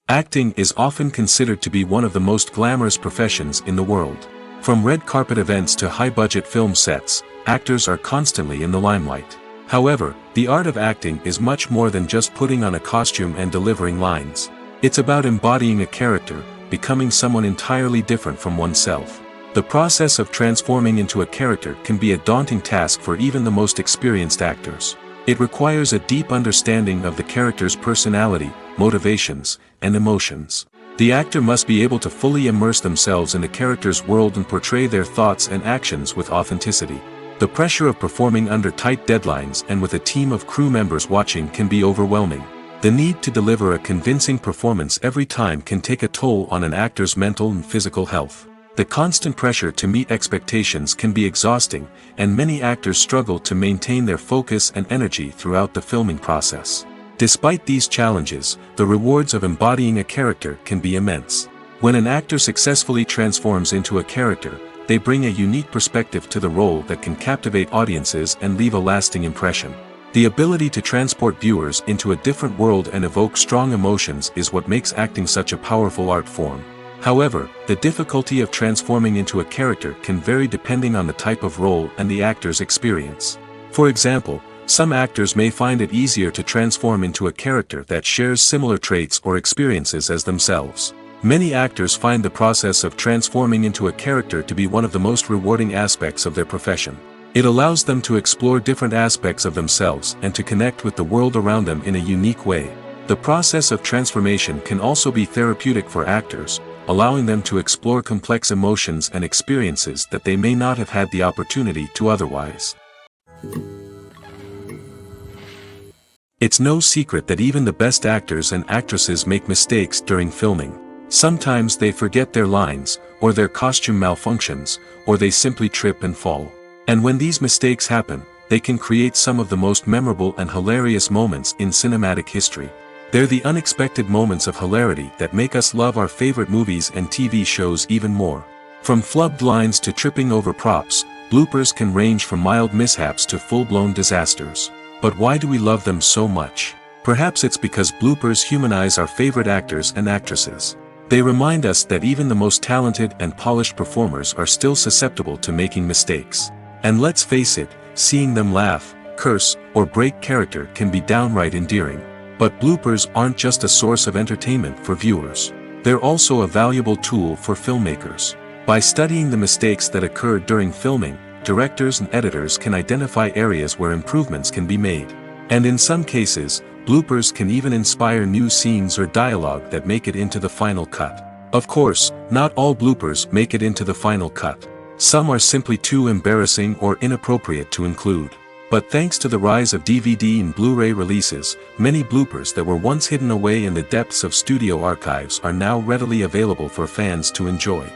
Acting is often considered to be one of the most glamorous professions in the world. From red carpet events to high-budget film sets, actors are constantly in the limelight. However, the art of acting is much more than just putting on a costume and delivering lines. It's about embodying a character, becoming someone entirely different from oneself. The process of transforming into a character can be a daunting task for even the most experienced actors. It requires a deep understanding of the character's personality, motivations, and emotions. The actor must be able to fully immerse themselves in the character's world and portray their thoughts and actions with authenticity. The pressure of performing under tight deadlines and with a team of crew members watching can be overwhelming. The need to deliver a convincing performance every time can take a toll on an actor's mental and physical health. The constant pressure to meet expectations can be exhausting, and many actors struggle to maintain their focus and energy throughout the filming process. Despite these challenges, the rewards of embodying a character can be immense. When an actor successfully transforms into a character, they bring a unique perspective to the role that can captivate audiences and leave a lasting impression. The ability to transport viewers into a different world and evoke strong emotions is what makes acting such a powerful art form. However, the difficulty of transforming into a character can vary depending on the type of role and the actor's experience. For example, some actors may find it easier to transform into a character that shares similar traits or experiences as themselves. Many actors find the process of transforming into a character to be one of the most rewarding aspects of their profession. It allows them to explore different aspects of themselves and to connect with the world around them in a unique way. The process of transformation can also be therapeutic for actors, allowing them to explore complex emotions and experiences that they may not have had the opportunity to otherwise. It's no secret that even the best actors and actresses make mistakes during filming. Sometimes they forget their lines, or their costume malfunctions, or they simply trip and fall. And when these mistakes happen, they can create some of the most memorable and hilarious moments in cinematic history. They're the unexpected moments of hilarity that make us love our favorite movies and TV shows even more. From flubbed lines to tripping over props, bloopers can range from mild mishaps to full-blown disasters. But why do we love them so much? Perhaps it's because bloopers humanize our favorite actors and actresses. They remind us that even the most talented and polished performers are still susceptible to making mistakes. And let's face it, seeing them laugh, curse, or break character can be downright endearing. But bloopers aren't just a source of entertainment for viewers. They're also a valuable tool for filmmakers. By studying the mistakes that occurred during filming, directors and editors can identify areas where improvements can be made. And in some cases, bloopers can even inspire new scenes or dialogue that make it into the final cut. Of course, not all bloopers make it into the final cut. Some are simply too embarrassing or inappropriate to include. But thanks to the rise of DVD and Blu-ray releases, many bloopers that were once hidden away in the depths of studio archives are now readily available for fans to enjoy.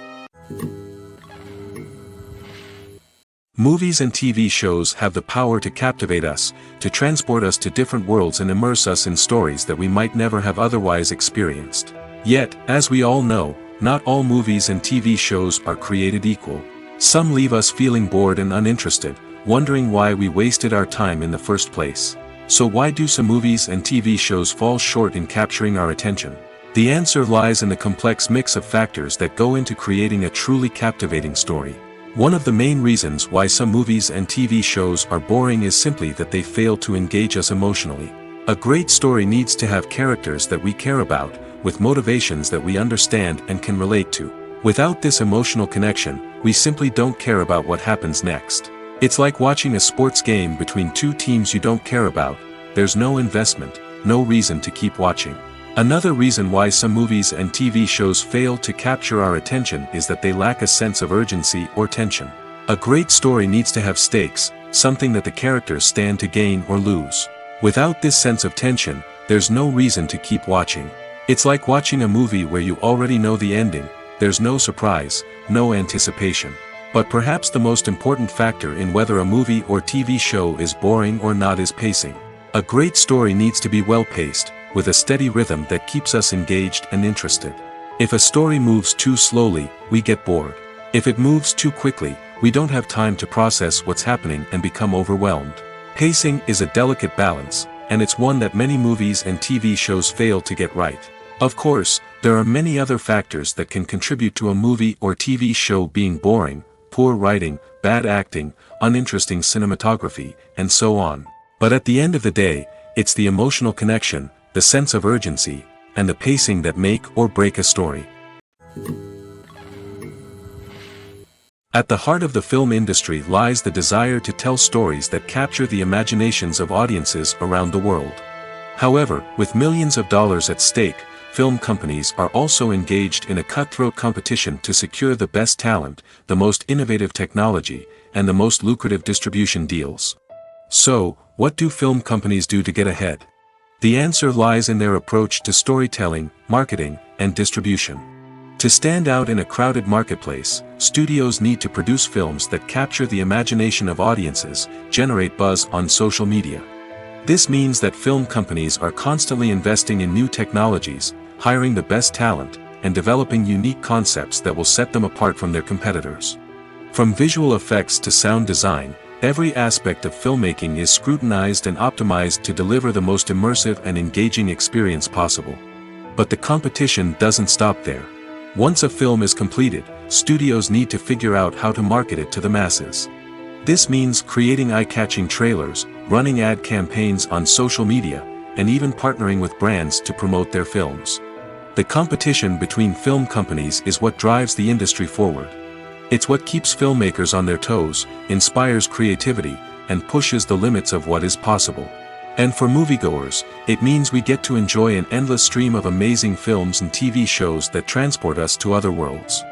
Movies and TV shows have the power to captivate us, to transport us to different worlds and immerse us in stories that we might never have otherwise experienced. Yet, as we all know, not all movies and TV shows are created equal. Some leave us feeling bored and uninterested, wondering why we wasted our time in the first place. So why do some movies and TV shows fall short in capturing our attention? The answer lies in the complex mix of factors that go into creating a truly captivating story. One of the main reasons why some movies and TV shows are boring is simply that they fail to engage us emotionally. A great story needs to have characters that we care about, with motivations that we understand and can relate to. Without this emotional connection, we simply don't care about what happens next. It's like watching a sports game between two teams you don't care about. There's no investment, no reason to keep watching. Another reason why some movies and TV shows fail to capture our attention is that they lack a sense of urgency or tension. A great story needs to have stakes, something that the characters stand to gain or lose. Without this sense of tension, there's no reason to keep watching. It's like watching a movie where you already know the ending. There's no surprise, no anticipation. But perhaps the most important factor in whether a movie or TV show is boring or not is pacing. A great story needs to be well-paced, with a steady rhythm that keeps us engaged and interested. If a story moves too slowly, we get bored. If it moves too quickly, we don't have time to process what's happening and become overwhelmed. Pacing is a delicate balance, and it's one that many movies and TV shows fail to get right. Of course, there are many other factors that can contribute to a movie or TV show being boring: poor writing, bad acting, uninteresting cinematography, and so on. But at the end of the day, it's the emotional connection, the sense of urgency, and the pacing that make or break a story. At the heart of the film industry lies the desire to tell stories that capture the imaginations of audiences around the world. However, with millions of dollars at stake, film companies are also engaged in a cutthroat competition to secure the best talent, the most innovative technology, and the most lucrative distribution deals. So, what do film companies do to get ahead? The answer lies in their approach to storytelling, marketing, and distribution. To stand out in a crowded marketplace, studios need to produce films that capture the imagination of audiences, generate buzz on social media. This means that film companies are constantly investing in new technologies, hiring the best talent, and developing unique concepts that will set them apart from their competitors. From visual effects to sound design, every aspect of filmmaking is scrutinized and optimized to deliver the most immersive and engaging experience possible. But the competition doesn't stop there. Once a film is completed, studios need to figure out how to market it to the masses. This means creating eye-catching trailers, running ad campaigns on social media, and even partnering with brands to promote their films. The competition between film companies is what drives the industry forward. It's what keeps filmmakers on their toes, inspires creativity, and pushes the limits of what is possible. And for moviegoers, it means we get to enjoy an endless stream of amazing films and TV shows that transport us to other worlds.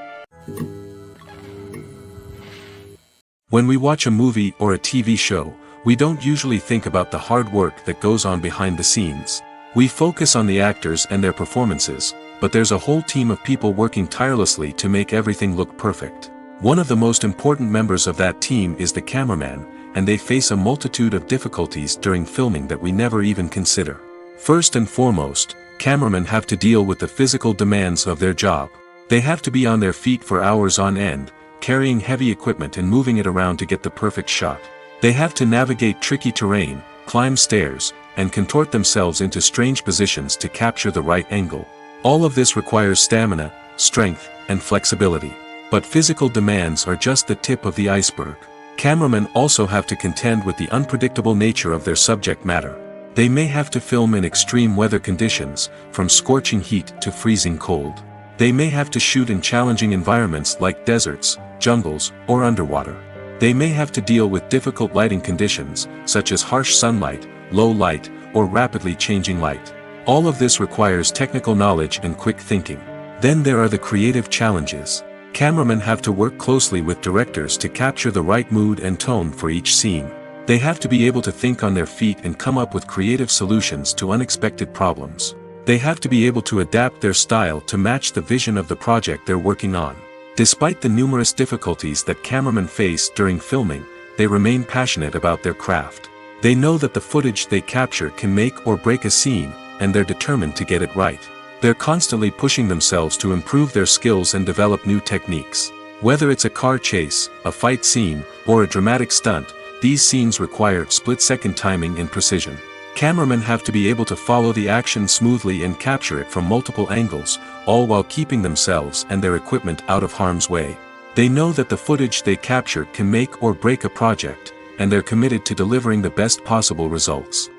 When we watch a movie or a TV show, we don't usually think about the hard work that goes on behind the scenes. We focus on the actors and their performances, but there's a whole team of people working tirelessly to make everything look perfect. One of the most important members of that team is the cameraman, and they face a multitude of difficulties during filming that we never even consider. First and foremost, cameramen have to deal with the physical demands of their job. They have to be on their feet for hours on end, carrying heavy equipment and moving it around to get the perfect shot. They have to navigate tricky terrain, climb stairs, and contort themselves into strange positions to capture the right angle. All of this requires stamina, strength, and flexibility. But physical demands are just the tip of the iceberg. Cameramen also have to contend with the unpredictable nature of their subject matter. They may have to film in extreme weather conditions, from scorching heat to freezing cold. They may have to shoot in challenging environments like deserts, jungles, or underwater. They may have to deal with difficult lighting conditions, such as harsh sunlight, low light, or rapidly changing light. All of this requires technical knowledge and quick thinking. Then there are the creative challenges. Cameramen have to work closely with directors to capture the right mood and tone for each scene. They have to be able to think on their feet and come up with creative solutions to unexpected problems. They have to be able to adapt their style to match the vision of the project they're working on. Despite the numerous difficulties that cameramen face during filming, they remain passionate about their craft. They know that the footage they capture can make or break a scene, and they're determined to get it right. They're constantly pushing themselves to improve their skills and develop new techniques. Whether it's a car chase, a fight scene, or a dramatic stunt, these scenes require split-second timing and precision. Cameramen have to be able to follow the action smoothly and capture it from multiple angles, all while keeping themselves and their equipment out of harm's way. They know that the footage they capture can make or break a project, and they're committed to delivering the best possible results.